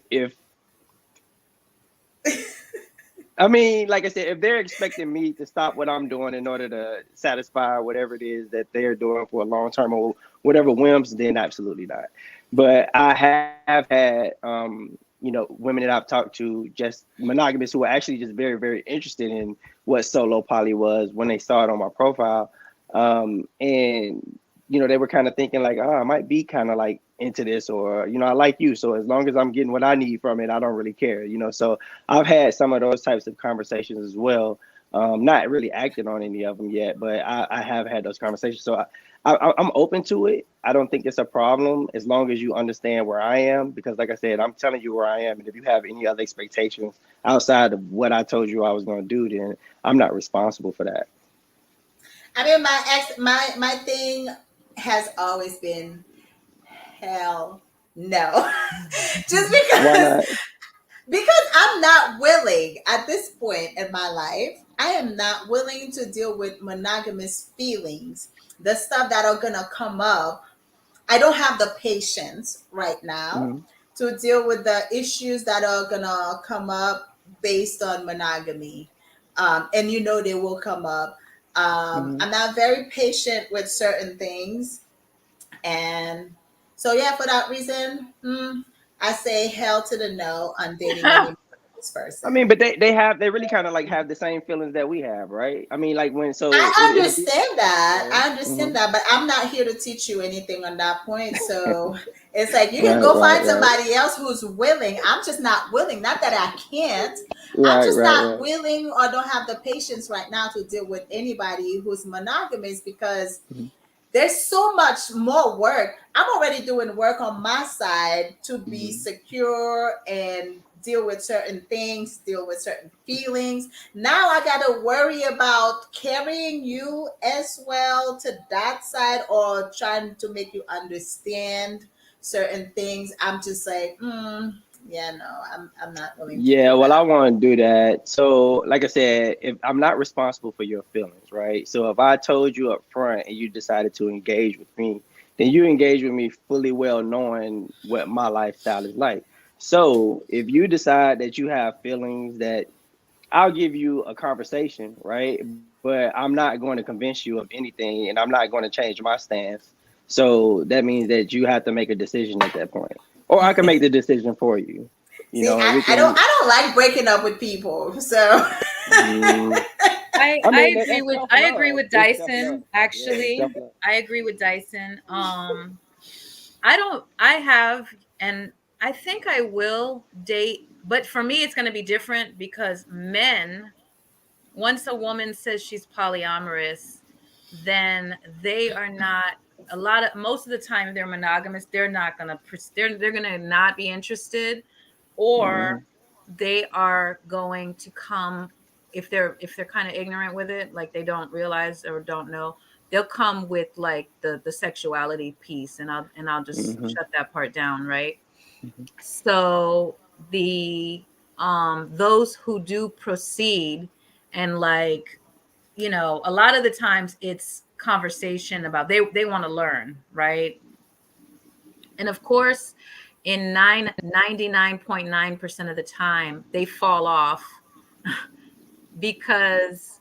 I mean, like I said, if they're expecting me to stop what I'm doing in order to satisfy whatever it is that they're doing for a long term or whatever whims, then absolutely not. But I have had, women that I've talked to, just monogamous, who are actually just very interested in what solo poly was when they saw it on my profile, and they were kind of thinking like, oh, I might be kind of like into this, or I like you, so as long as I'm getting what I need from it, I don't really care. So I've had some of those types of conversations as well. Not really acted on any of them yet, but I have had those conversations. So I'm open to it. I don't think it's a problem as long as you understand where I am, because like I said, I'm telling you where I am. And if you have any other expectations outside of what I told you I was going to do, then I'm not responsible for that. I mean, my thing has always been hell no. Just Why because not? I'm not willing at this point in my life. I am not willing to deal with monogamous feelings, the stuff that are gonna come up. I don't have the patience right now Mm-hmm. to deal with the issues that are gonna come up based on monogamy. And you know they will come up. Mm-hmm. I'm not very patient with certain things. And so, yeah, for that reason, I say hell to the no on dating any monogamous I person. mean, but they really kind of like have the same feelings that we have, right? I mean, like when so it'll be. I understand that. Yeah. I understand Mm-hmm. that, but I'm not here to teach you anything on that point. So it's like you can Right, go right, find right, somebody else who's willing. I'm just not willing. Not that I can't. I'm right, just right, not right. willing or don't have the patience right now to deal with anybody who's monogamous because Mm-hmm. there's so much more work. I'm already doing work on my side to be Mm-hmm. secure and deal with certain things, deal with certain feelings. Now I got to worry about carrying you as well to that side or trying to make you understand certain things. I'm just like, yeah, no, I'm not willing to Yeah, do well, I that. want to do that. So, like I said, if I'm not responsible for your feelings, right? So, if I told you up front and you decided to engage with me, then you engage with me fully well knowing what my lifestyle is like. So, if you decide that you have feelings that I'll give you a conversation, right? But I'm not going to convince you of anything and I'm not going to change my stance. So, that means that you have to make a decision at that point. Or I can make the decision for you. You See, know, and we I can. don't like breaking up with people. So Mm, I I I mean, agree that's with self I agree love. with It's self love. Dyson. Yeah, it's Actually, self love. I agree with Dyson. I don't. I have, and I think I will date, but for me, it's going to be different because men, once a woman says she's polyamorous, then they are not a lot of most of the time they're monogamous. They're not going to they're going to not be interested, or Hmm. they are going to come if they're kind of ignorant with it, like they don't realize or don't know, they'll come with like the sexuality piece, and I'll just Hmm. shut that part down, right? Hmm. So the those who do proceed, and like, a lot of the times it's conversation about they want to learn, right? And of course, in 99.9% of the time, they fall off because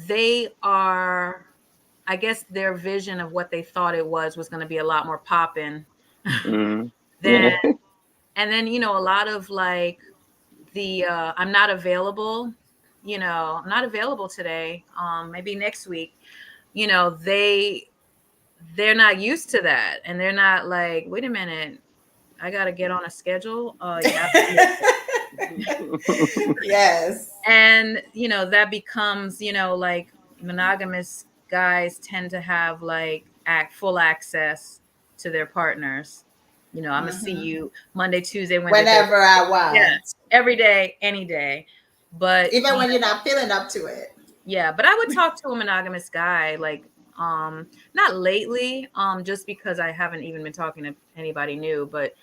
they are, I guess their vision of what they thought it was going to be a lot more popping Hmm. than, Yeah. and then, a lot of like the I'm not available, I'm not available today, maybe next week, they're not used to that, and they're not like, wait a minute, I got to get on a schedule. Yeah, absolutely. yes. And, that becomes, like monogamous guys tend to have like full access to their partners. I'm gonna see Hmm. you Monday, Tuesday, Wednesday, Thursday. Whenever I Yeah, want, every day, any day. But even when you're not feeling up to it. yeah, but I would talk to a monogamous guy, like, not lately, just because I haven't even been talking to anybody new, but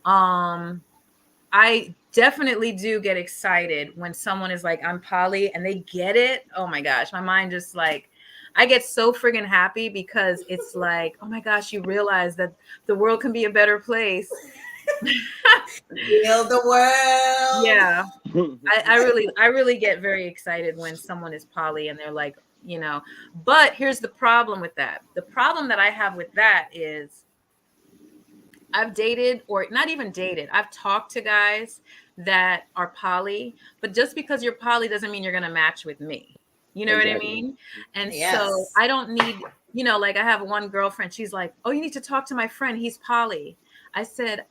um I definitely do get excited when someone is like, I'm poly, and they get it. Oh my gosh, my mind just like, I get so friggin' happy because it's like, oh my gosh, you realize that the world can be a better place. Heal the world. Yeah. I really get very excited when someone is poly and they're like, but here's the problem with that. The problem that I have with that is I've dated, or not even dated, I've talked to guys that are poly, but just because you're poly doesn't mean you're going to match with me. You know what I Exactly. mean? And so Yes. I don't need, like I have one girlfriend, she's like, oh, you need to talk to my friend. He's poly. I said,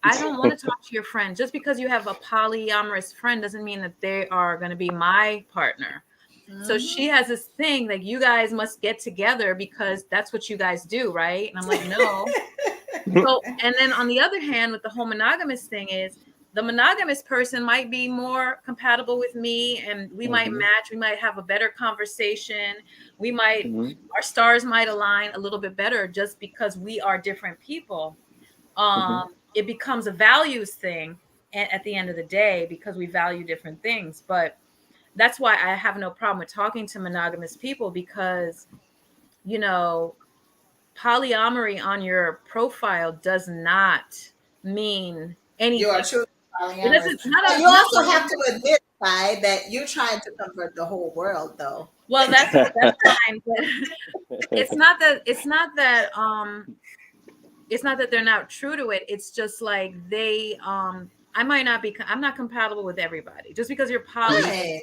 I don't want to talk to your friend. Just because you have a polyamorous friend doesn't mean that they are going to be my partner. So she Hmm. has this thing like, you guys must get together because that's what you guys do, right? And I'm like, no. So, and then on the other hand, with the whole monogamous thing is, the monogamous person might be more compatible with me, and we might Mm-hmm. match. We might have a better conversation. We might, Mm-hmm. our stars might align a little bit better just because we are different people. Mm-hmm. It becomes a values thing at the end of the day because we value different things. But that's why I have no problem with talking to monogamous people because, you know, polyamory on your profile does not mean You are anything. truly It polyamorous. doesn't, not But a, you not also have to admit, Sai, that you're trying to convert the whole world, though. well, that's fine, but it's not that they're not true to it. It's just like they I might not be, I'm not compatible with everybody. Just because you're poly Right.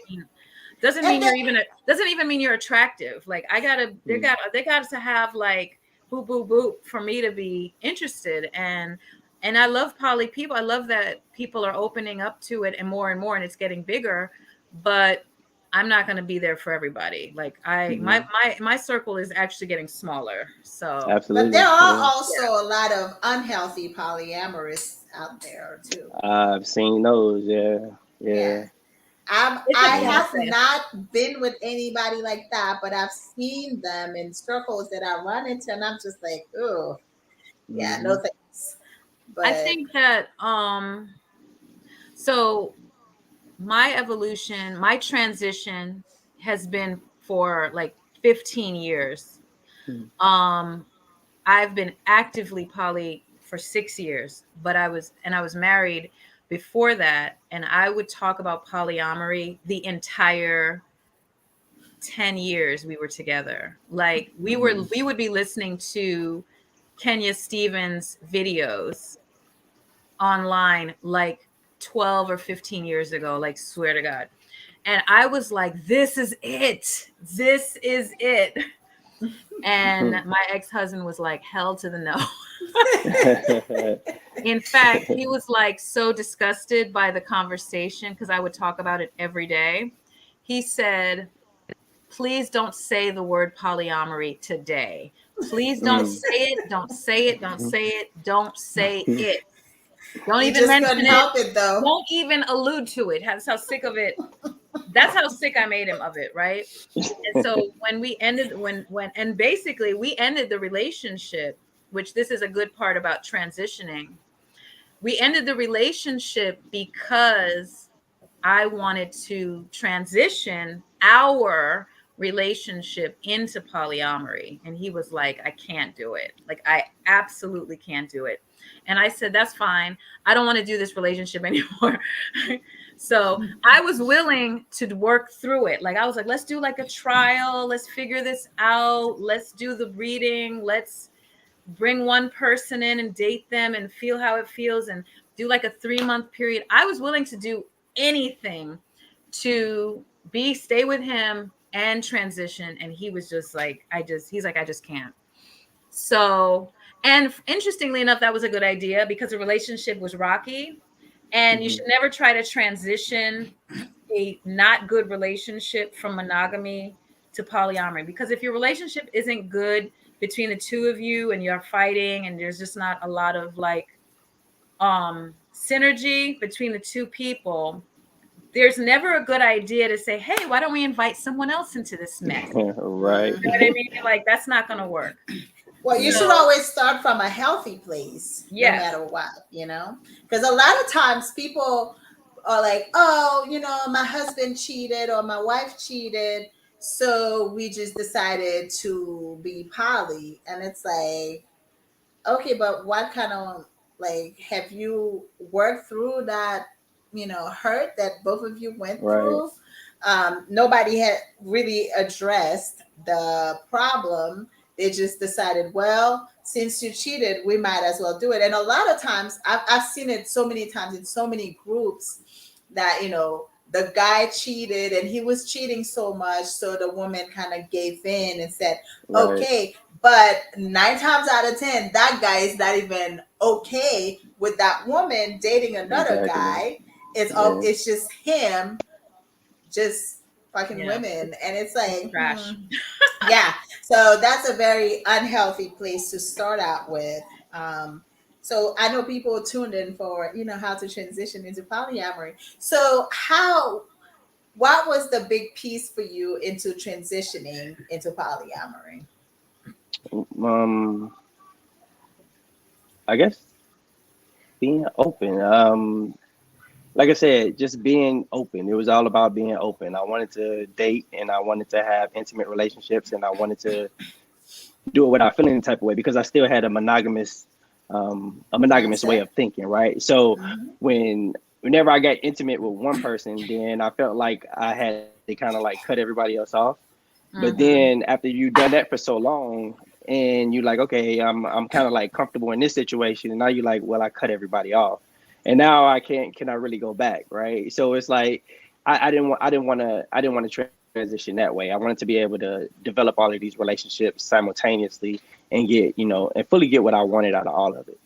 doesn't And mean then, you're even doesn't even mean you're attractive. Like I gotta Mm-hmm. they got to have like boop boop boop for me to be interested. And I love poly people. I love that people are opening up to it and more, and it's getting bigger. But I'm not going to be there for everybody. Like Mm-hmm. my circle is actually getting smaller. So but there Absolutely. are Yeah. also a lot of unhealthy polyamorous out there too. I've seen those. Yeah. Yeah. Yeah. it's a I Yeah. have process. not been with anybody like that, but I've seen them in circles that I run into, and I'm just like, oh, yeah, no Mm-hmm. thanks. I But think that so my evolution, my transition has been for like 15 years. Um, I've been actively poly for 6 years, but I was married before that, and I would talk about polyamory the entire 10 years we were together. Like Mm-hmm. we would be listening to Kenya Stevens videos online like 12 or 15 years ago, like swear to God. And I was like, this is it. This is it. And my ex-husband was like, hell to the no. In fact, he was like so disgusted by the conversation because I would talk about it every day. He said, please don't say the word polyamory today. Please don't Mm. say it. Don't say it. Don't say it. Don't say it. Don't you even just mention couldn't it. help it, though. Don't even allude to it. That's how sick of it. That's how sick I made him of it, right? And so when we ended, when and basically we ended the relationship, which this is a good part about transitioning. We ended the relationship because I wanted to transition our relationship into polyamory. And he was like, I can't do it. Like, I absolutely can't do it. And I said, that's fine. I don't want to do this relationship anymore. So I was willing to work through it. Like, I was like, let's do like a trial. Let's figure this out. Let's do the reading. Let's bring one person in and date them and feel how it feels and do like a 3-month period. I was willing to do anything to stay with him and transition. And he was just like, he's like, I just can't. So, and interestingly enough, that was a good idea because the relationship was rocky. And you Mm-hmm. should never try to transition a not good relationship from monogamy to polyamory, because if your relationship isn't good between the two of you and you're fighting and there's just not a lot of like synergy between the two people, there's never a good idea to say, hey, why don't we invite someone else into this mess? Right. You know what I mean? Like, that's not going to work. Well, you Yeah. should So always start from a healthy place, no yes. matter what, Because a lot of times people are like, oh, my husband cheated or my wife cheated. So we just decided to be poly. And it's like, okay, but what kind of, like, have you worked through that, hurt that both of you went Right. through? Nobody had really addressed the problem. They just decided, well, since you cheated, we might as well do it. And a lot of times, I've seen it so many times in so many groups that, the guy cheated and he was cheating so much. So the woman kind of gave in and said, Right. okay, but 9 times out of 10, that guy is not even okay with that woman dating another Exactly. guy. It's all, Yeah. it's just him just fucking Yeah. women. And it's It's like, trash. yeah. So that's a very unhealthy place to start out with. Um, So I know people tuned in for, how to transition into polyamory. So what was the big piece for you into transitioning into polyamory? Um, I guess being open. Like I said, just being open. It was all about being open. I wanted to date and I wanted to have intimate relationships and I wanted to do it without feeling any type of way because I still had a monogamous way Mindset. of thinking, right? So Hmm. whenever I got intimate with one person, then I felt like I had to kind of like cut everybody else off. But Mm-hmm. then after you've done that for so long and you're like, okay, I'm kind of like comfortable in this situation, and now you're like, well, I cut everybody off. And now can I really go back, right? So it's like I didn't want to transition that way. I wanted to be able to develop all of these relationships simultaneously and get, and fully get what I wanted out of all of it.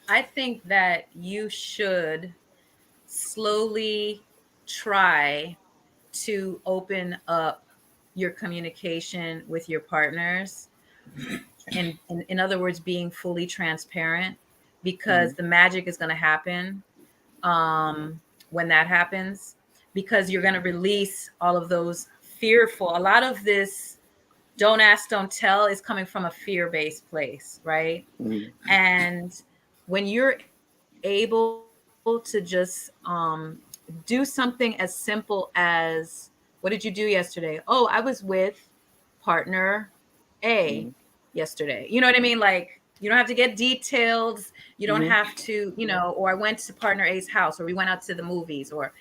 I think that you should slowly try to open up your communication with your partners, in other words, being fully transparent, because Hmm. the magic is going to happen when that happens, because you're going to release all of those fearful, a lot of this don't ask, don't tell is coming from a fear-based place, right? Hmm. And when you're able to just do something as simple as, what did you do yesterday? Oh, I was with partner A Hmm. yesterday. You know what I mean? Like, you don't have to get details. You don't Hmm. have to, or I went to partner A's house, or we went out to the movies, or,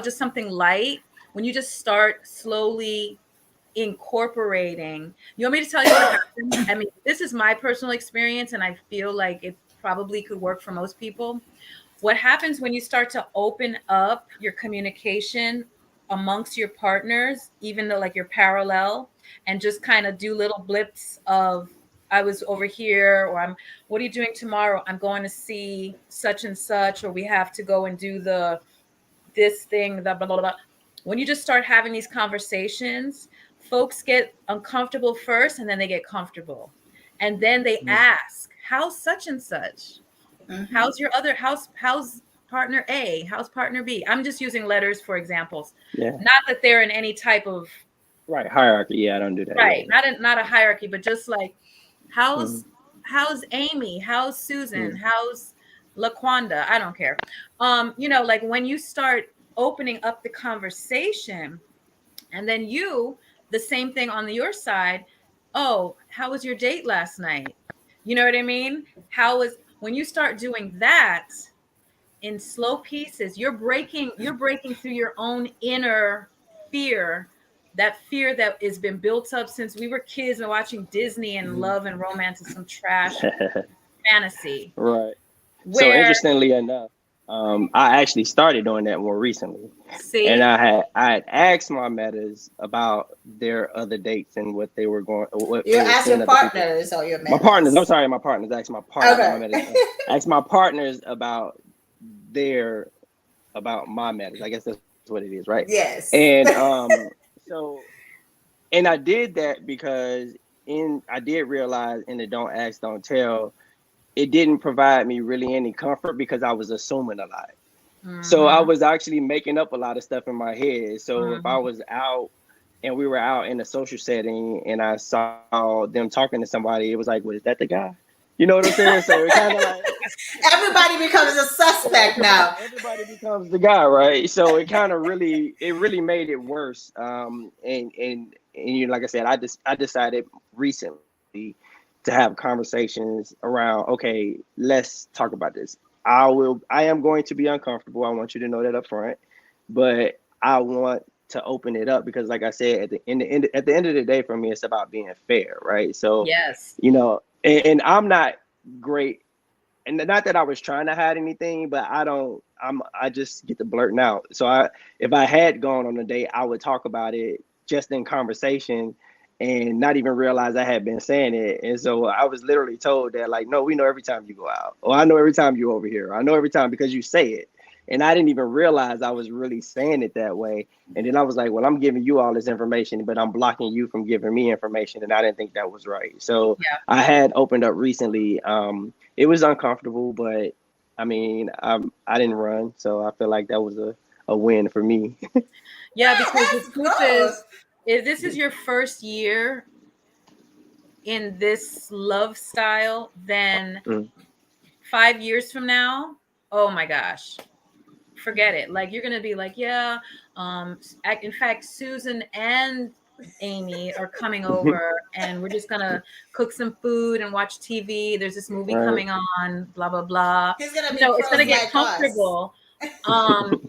just something light. When you just start slowly incorporating, you want me to tell you what happens? I mean, this is my personal experience, and I feel like it probably could work for most people. What happens when you start to open up your communication amongst your partners, even though like you're parallel, and just kind of do little blips of, I was over here, or what are you doing tomorrow? I'm going to see such and such, or we have to go and do this thing, the blah, blah, blah. When you just start having these conversations, folks get uncomfortable first, and then they get comfortable. And then they ask, how's such and such? Hmm. How's your other how's partner A? How's partner B? I'm just using letters for examples. Yeah. Not that they're in any type of, Right. Hierarchy. Yeah, I don't do that. Yeah. right, not a hierarchy, but just like, Hmm. how's how's Amy? How's Susan? Hmm. How's LaQuanda? I don't care. Like when you start opening up the conversation, and then the same thing on your side. Oh, how was your date last night? You know what I mean? When you start doing that in slow pieces, you're breaking through your own inner fear, that fear that has been built up since we were kids and watching Disney, and Hmm. love and romance is some trash fantasy. Right. So Where, interestingly enough, I actually started doing that more recently, and see, I had asked my metas about their other dates and what You they were ask your seeing other people. partners or your My partners. I'm metas. sorry, my partners. I asked my partners, not Okay. my metas. I asked my partners their about my metas. I guess that's what it is, right? Yes. And so and I did that because in I did realize in the don't ask, don't tell, it didn't provide me really any comfort because I was assuming a lot. So I mm-hmm, was actually making up a lot of stuff in my head. So if I mm-hmm. was out and we were out in a social setting and I saw them talking to somebody, it was like, well, is that the guy? You know what I'm saying? So it kind of like Everybody becomes a suspect now. everybody becomes the guy, right? So it really made it worse. And like I said, I decided recently to have conversations around. Okay, let's talk about this. I am going to be uncomfortable. I want you to know that up front, but I want to open it up because, like I said, at the end of the day, for me, it's about being fair, right? So, Yes. and I'm not great, and not that I was trying to hide anything, but I just get to blurting out. So if I had gone on a date, I would talk about it just in conversation and not even realize I had been saying it. And so I was literally told that, like, no, we know every time you go out, or I know every time you over here, I know every time because you say it. And I didn't even realize I was really saying it that way. And then I was like, well, I'm giving you all this information, but I'm blocking you from giving me information. And I didn't think that was right. So Yeah. I had opened up recently. It was uncomfortable, but I mean, I didn't run. So I feel like that was a win for me. Yeah, Yeah, because the that's truth growth. is, if this is your first year in this love style, then Mm, 5 years from now, oh my gosh, forget it. Like you're gonna be like, yeah. In fact, Susan and Amy are coming over, and we're just gonna cook some food and watch TV. There's this movie right. coming on, blah blah blah. He's gonna You be know, it's gonna pros get like us. comfortable.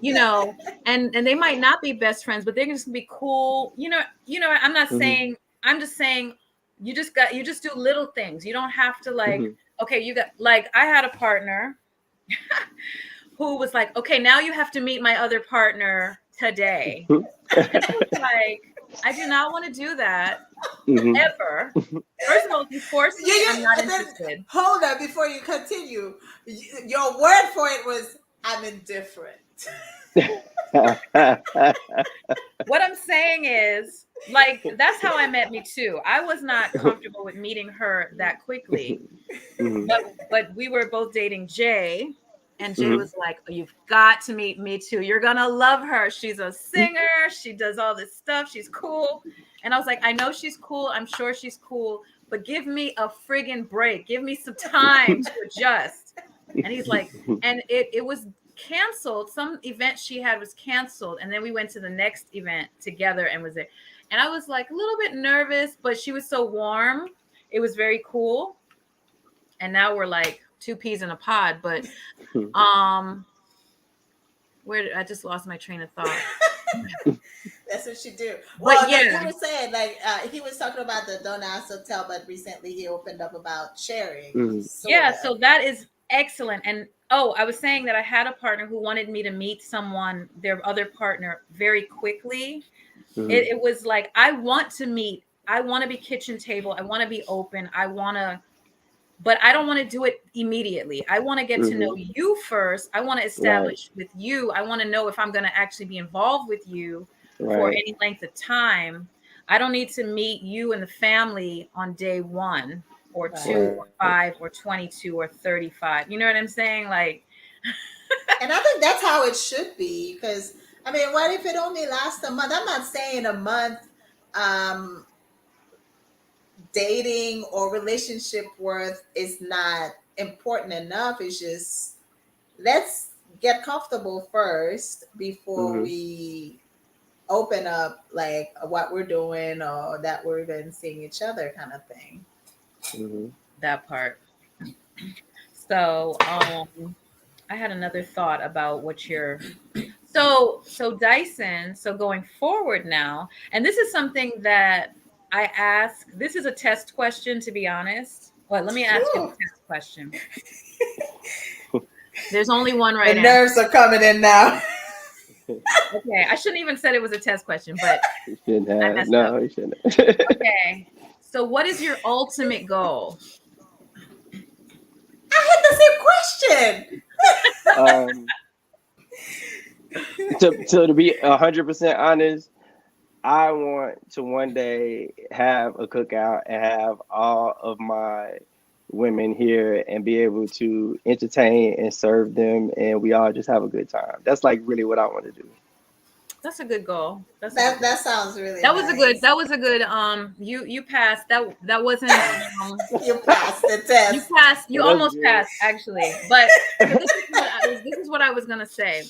You know, and they might not be best friends, but they're just gonna be cool. I'm not Mhm, saying. I'm just saying. You just do little things. You don't have to like. mhm. Okay, you got like I had a partner who was like, okay, now you have to meet my other partner today. And I was like, I do not want to do that Mhm. ever. First of all, if you force me, I'm not And then interested. hold on before you continue. Your word for it was, "I'm indifferent." What I'm saying is, like, that's how I met Me Too. I was not comfortable with meeting her that quickly, Mhm, but we were both dating Jay, and Jay mhm. was like, oh, "You've got to meet Me Too. You're gonna love her. She's a singer. She does all this stuff. She's cool." And I was like, "I know she's cool. I'm sure she's cool, but give me a friggin' break. Give me some time to adjust." And he's like, and it was canceled. Some event she had was canceled, and then we went to the next event together and was there. And I was like a little bit nervous, but she was so warm. It was very cool. And now we're like two peas in a pod. But um, I just lost my train of thought. That's what you do. But Well, no, yeah, you were saying like he was talking about the don't ask, don't tell, but recently he opened up about sharing, Mhm, sort yeah. of. So that is excellent. And oh, I was saying that I had a partner who wanted me to meet someone, their other partner, very quickly. mhm, It was like, I want to meet, I want to be kitchen table, I want to be open, I want to, but I don't want to do it immediately. I want to get to know mhm. you first. I want to Right, establish with you. I want to know if I'm going to actually be involved with you for right, any length of time. I don't need to meet you and the family on day one or two Right. or right. five or 22 or 35. You know what I'm saying? Like, And I think that's how it should be. Because I mean, what if it only lasts a month? I'm not saying a month. Um, Dating or relationship worth is not important enough. It's just, let's get comfortable first before Mhm, we open up like what we're doing or that we're even seeing each other, kind of thing. mhm. that part. So, I had another thought about what you're so Dyson, so going forward now, and this is something that I ask, this is a test question to be honest. Well, let me ask you the Whew. test question. There's only one The right answer. nerves are coming in now. Okay, I shouldn't even said it was a test question, but You shouldn't I have. messed up. No, you shouldn't have. Okay. So what is your ultimate goal? I had the same question. um, to be 100% honest, I want to one day have a cookout and have all of my women here and be able to entertain and serve them, and we all just have a good time. That's like really what I want to do. That's a good goal. That's a good That goal. that sounds really That was a good. nice. That was a good. You passed. That wasn't. You passed the You test. passed. You Well, that's almost good. passed actually. But so this is what I was gonna say.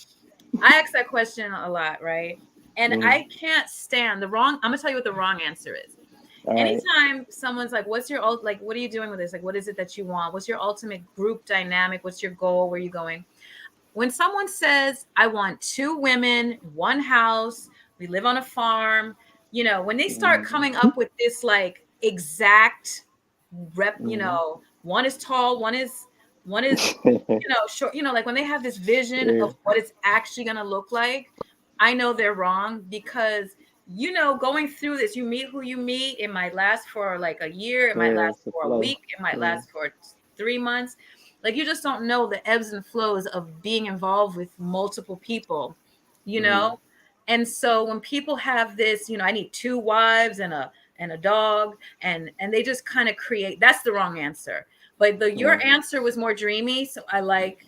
I ask that question a lot, right? And Mhm. I can't stand the wrong. I'm gonna tell you what the wrong answer is. All right. Anytime someone's like, "What's your like? What are you doing with this? Like, what is it that you want? What's your ultimate group dynamic? What's your goal? Where are you going?" When someone says, "I want two women, one house, we live on a farm," when they start Mhm. coming up with this like exact rep, Mhm. one is tall, one is short, like when they have this vision Yeah. of what it's actually going to look like, I know they're wrong because going through this, you meet who you meet, it might last for like a year, it might Yeah. last It's a for a flow. week, it might Yeah. last for 3 months. Like you just don't know the ebbs and flows of being involved with multiple people, you Mm-hmm. know? And so when people have this, I need two wives and a dog, and they just kind of create, that's the wrong answer. But your Mm-hmm. answer was more dreamy, so I like,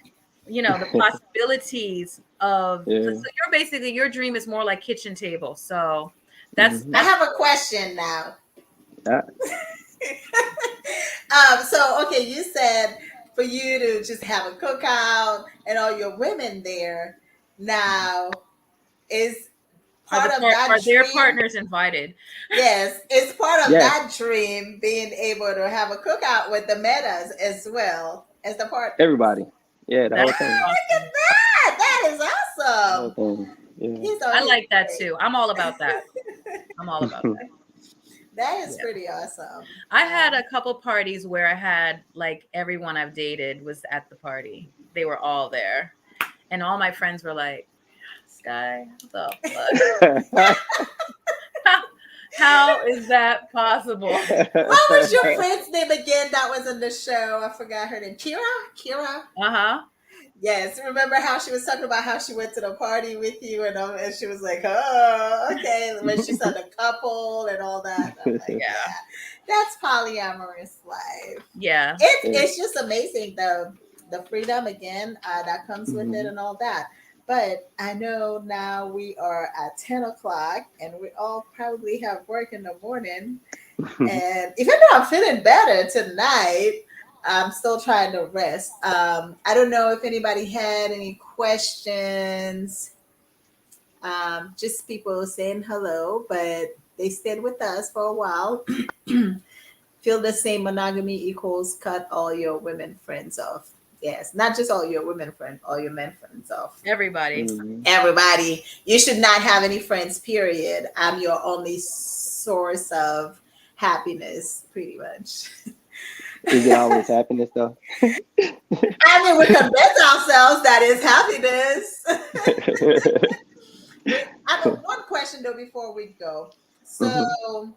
the possibilities of, so Yeah. you're basically, your dream is more like kitchen table. So that's Mm-hmm. I that's have a question now. Ah, So okay, you said for you to just have a cookout and all your women there. Now, is part of that are their dream? partners invited? Yes, it's part of yes, that dream being able to have a cookout with the metas as well as the partners. everybody. Yeah, the That's whole thing. Look awesome. at that! That is The whole awesome. thing. Yeah. I He's like that great. too. I'm all about that. I'm all about that. That is Yeah. pretty awesome. I had a couple parties where I had like everyone I've dated was at the party. They were all there. And all my friends were like, Sky, what the fuck? How is that possible? What was your friend's name again that was in the show? I forgot her name. Kira? Kira? Uh-huh. Yes. Remember how she was talking about how she went to the party with you and she was like, oh, okay. When she saw the couple and all that. I'm like, Yeah. yeah, that's polyamorous life. Yeah. It's just amazing the freedom again that comes with it Mhm. and all that. But I know now we are at 10 o'clock and we all probably have work in the morning. And even though I'm feeling better tonight, I'm still trying to rest. I don't know if anybody had any questions. Just people saying hello, but they stayed with us for a while. Feel the same monogamy equals cut all your women friends off. Yes, not just all your women friends, all your men friends off. Everybody. Mhm. Everybody, you should not have any friends, period. I'm your only source of happiness, pretty much. Is it always happiness though? I mean, we convince ourselves that is happiness. I have one question though before we go. Mhm. So,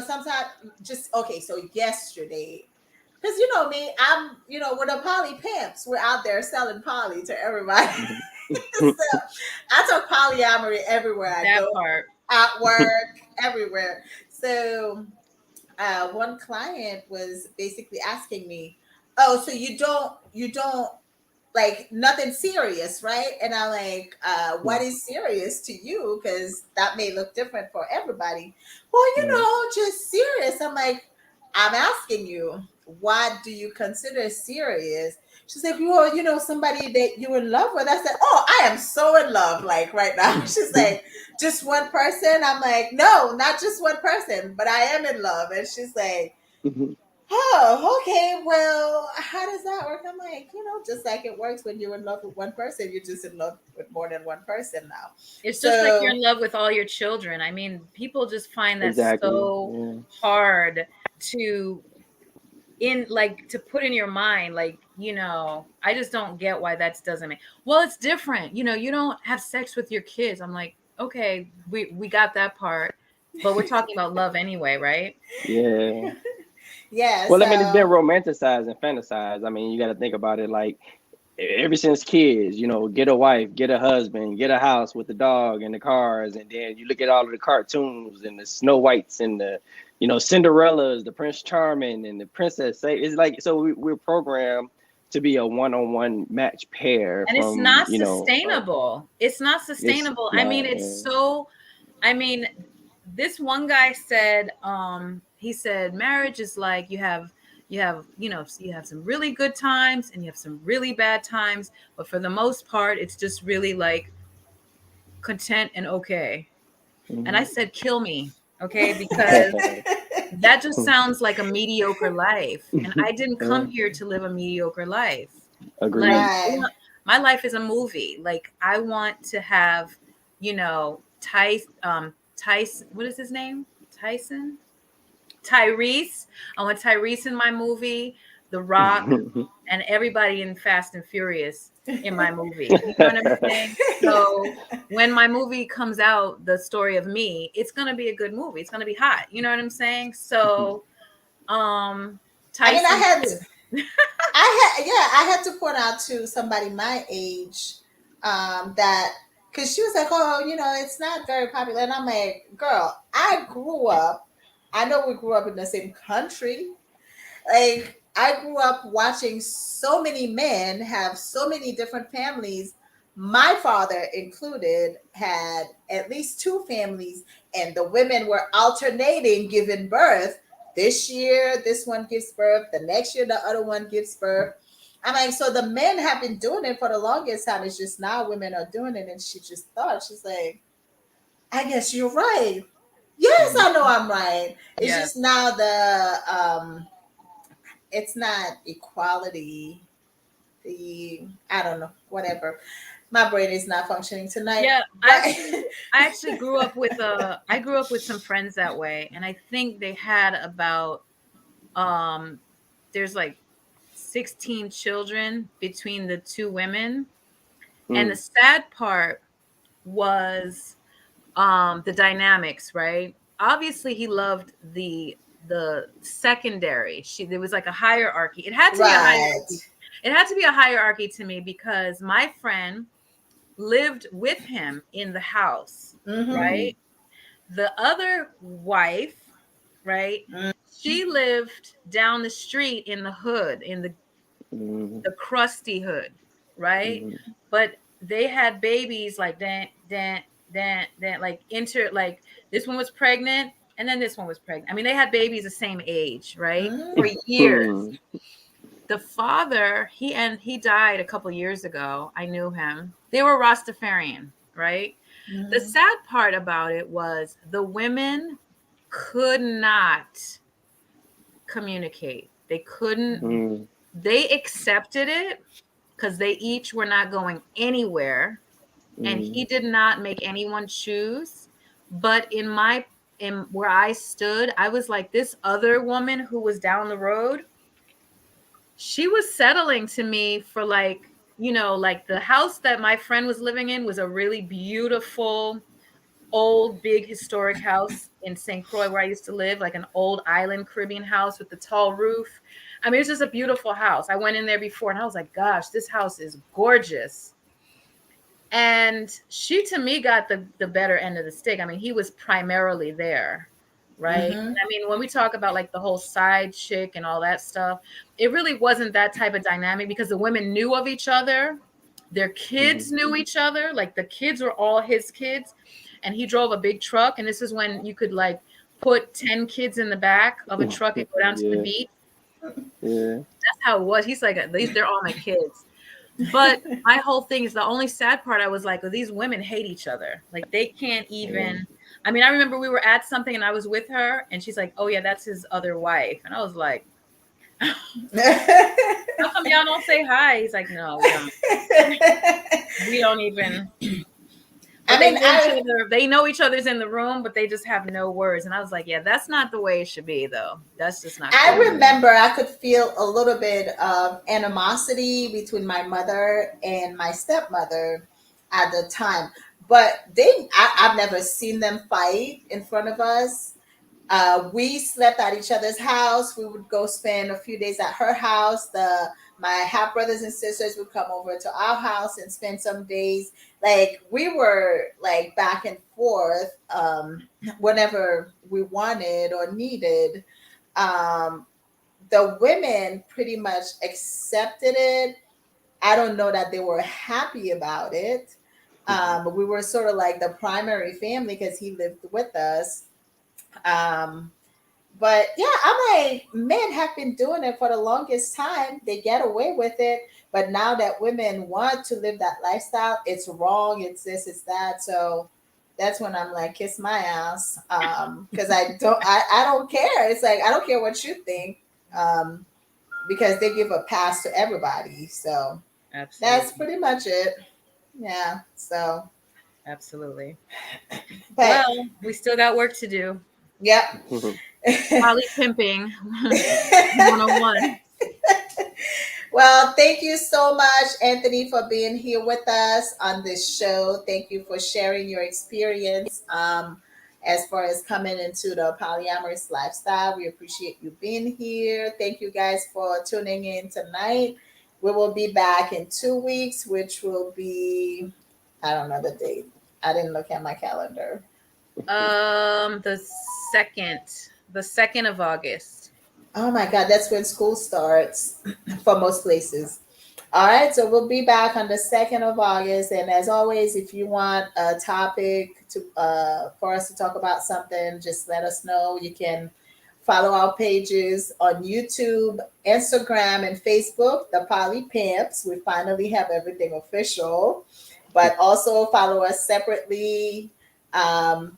sometimes just okay. So yesterday, because you know me, we're the poly pimps. We're out there selling poly to everybody. Mhm. So I talk polyamory everywhere I That go, part. at work, everywhere. So one client was basically asking me, "Oh, so you don't like nothing serious, right?" And I'm like, "What is serious to you? Because that may look different for everybody." Well, Mhm. just serious. I'm like, I'm asking you, what do you consider serious? She's like, well, somebody that you're in love with. I said, oh, I am so in love, like right now. She's like, just one person? I'm like, no, not just one person, but I am in love. And she's like, Mhm. oh, okay. Well, how does that work? I'm like, just like it works when you're in love with one person, you're just in love with more than one person now. It's just like you're So, in love with all your children. I mean, people just find that Exactly. so Yeah. hard to to put in your mind, like, I just don't get why that doesn't make, well, it's different. You don't have sex with your kids. I'm like, okay, we got that part, but we're talking about love anyway, right? Yeah. yeah. Well, I mean, it's been So, romanticized and fantasized. I mean, you got to think about it like ever since kids, get a wife, get a husband, get a house with the dog and the cars, and then you look at all of the cartoons and the Snow Whites and the, Cinderella's, the Prince Charming and the Princess. It's like so we're programmed to be a one-on-one match pair And it's from, not sustainable. It's not it's sustainable. I mean, not. it's so, I mean, this one guy said, he said marriage is like you have some really good times and you have some really bad times, but for the most part it's just really like content and okay. And I Mhm. said, kill me, okay, because that just sounds like a mediocre life, and I didn't Yeah, come here to live a mediocre life. Like, agreed. right. my life is a movie. Like, I want to have, Tyson, what is his name? Tyson? Tyrese. I want Tyrese in my movie, The Rock, and everybody in Fast and Furious in my movie. You know what I'm saying? So when my movie comes out, the story of me, it's gonna be a good movie. It's gonna be hot. You know what I'm saying? So, I mean, I Tyson had too. I had to point out to somebody my age, that, because she was like, oh, it's not very popular, and I'm like, girl, I grew up. I know we grew up in the same country. Like, I grew up watching so many men have so many different families. My father included had at least two families, and the women were alternating giving birth. This year this one gives birth, the next year the other one gives birth. I'm like, so the men have been doing it for the longest time. It's just now women are doing it. And she just thought, she's like, I guess you're right. Yes, Mhm. I know I'm right. It's Yes. just now it's not equality. The I don't know, whatever. My brain is not functioning tonight, Yeah, but I actually grew up with I grew up with some friends that way, and I think they had about um there's like 16 children between the two women. And the Mm. sad part was the dynamics, right? Obviously he loved the secondary. There was like a hierarchy. It had to be a hierarchy. right. It had to be a hierarchy to me because my friend lived with him in the house, Mm-hmm. right? Mhm. The other wife, right? She lived down the street in the hood, in Mhm. the crusty hood, right? Mhm. But they had babies like that, like like this one was pregnant and then this one was pregnant. I mean, they had babies the same age, right? For Mm-hmm. years. The father, he died a couple years ago. I knew him. They were Rastafarian, right? The Mm-hmm. sad part about it was the women could not communicate. They couldn't, Mhm. they accepted it because they each were not going anywhere, and he Mhm. did not make anyone choose. But in where I stood, I was like, this other woman who was down the road, she was settling to me for like, like the house that my friend was living in was a really beautiful old big historic house in St. Croix where I used to live, like an old island Caribbean house with the tall roof. I mean, it's just a beautiful house. I went in there before and I was like, gosh, this house is gorgeous. And she to me got the better end of the stick. I mean, he was primarily there, right? Mm-hmm. I mean, when we talk about like the whole side chick and all that stuff, it really wasn't that type of dynamic because the women knew of each other. Their Mhm. kids knew each other. Like the kids were all his kids. And he drove a big truck. And this is when you could like put 10 kids in the back of a truck and go down to the Yeah. beach. Yeah. That's how it was. He's like, they're all my kids. But my whole thing is the only sad part. I was like, well, these women hate each other. Like they can't Yeah. even. I mean, I remember we were at something and I was with her, and she's like, "Oh yeah, that's his other wife," and I was like, "How come y'all don't say hi?" He's like, "No, we don't. We don't even." But I they mean, know each other. They know each other's in the room, but they just have no words. And I was like, "Yeah, that's not the way it should be, though. That's just not I cool." Yeah. remember I could feel a little bit of animosity between my mother and my stepmother at the time, but I've never seen them fight in front of us. We slept at each other's house. We would go spend a few days at her house. My half brothers and sisters would come over to our house and spend some days. Like we were like back and forth, whenever we wanted or needed. Um, the women pretty much accepted it. I don't know that they were happy about it. Mhm. But we were sort of like the primary family because he lived with us. Um, but yeah, I'm like, men have been doing it for the longest time. They get away with it. But now that women want to live that lifestyle, it's wrong. It's this, it's that. So that's when I'm like, kiss my ass. Because I don't care. It's like I don't care what you think. Um, because they give a pass to everybody. So that's Absolutely, pretty much it. Yeah. So, absolutely. but Well, we still got work to do. yep. Poly pimping 101. Well, thank you so much, Anthony, for being here with us on this show. Thank you for sharing your experience. as far as coming into the polyamorous lifestyle. We appreciate you being here. Thank you guys for tuning in tonight. We will be back in 2 weeks, which will be, I don't know the date. I didn't look at my calendar. The second, the 2nd of August. Oh my God, that's when school starts for most places. All right, so we'll be back on the 2nd of August. And as always, if you want a topic to for us to talk about something, just let us know. You can follow our pages on YouTube, Instagram, and Facebook, the Poly Pimps. We finally have everything official. But also follow us separately. Um,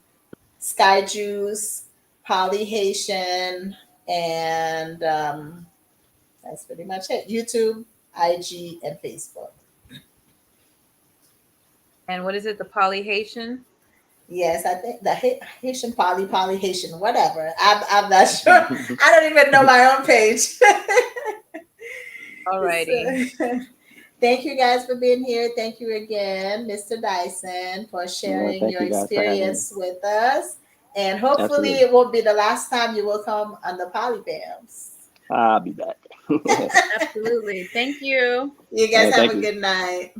Sky Juice, Poly Haitian, and that's pretty much it. YouTube, IG, and Facebook. And what is it? The Poly Haitian? Yes, I think the Haitian Poly Haitian, whatever. I'm not sure. I don't even know my own page. Alrighty. So, thank you guys for being here. Thank you again, Mr. Dyson, for No, sharing thank your you guys for having me. experience with us. And hopefully, Absolutely. it won't be the last time you will come on the Polypams. I'll be back. Absolutely. Thank you. You All guys right, have thank a you. good night.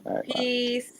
All right, bye. Peace.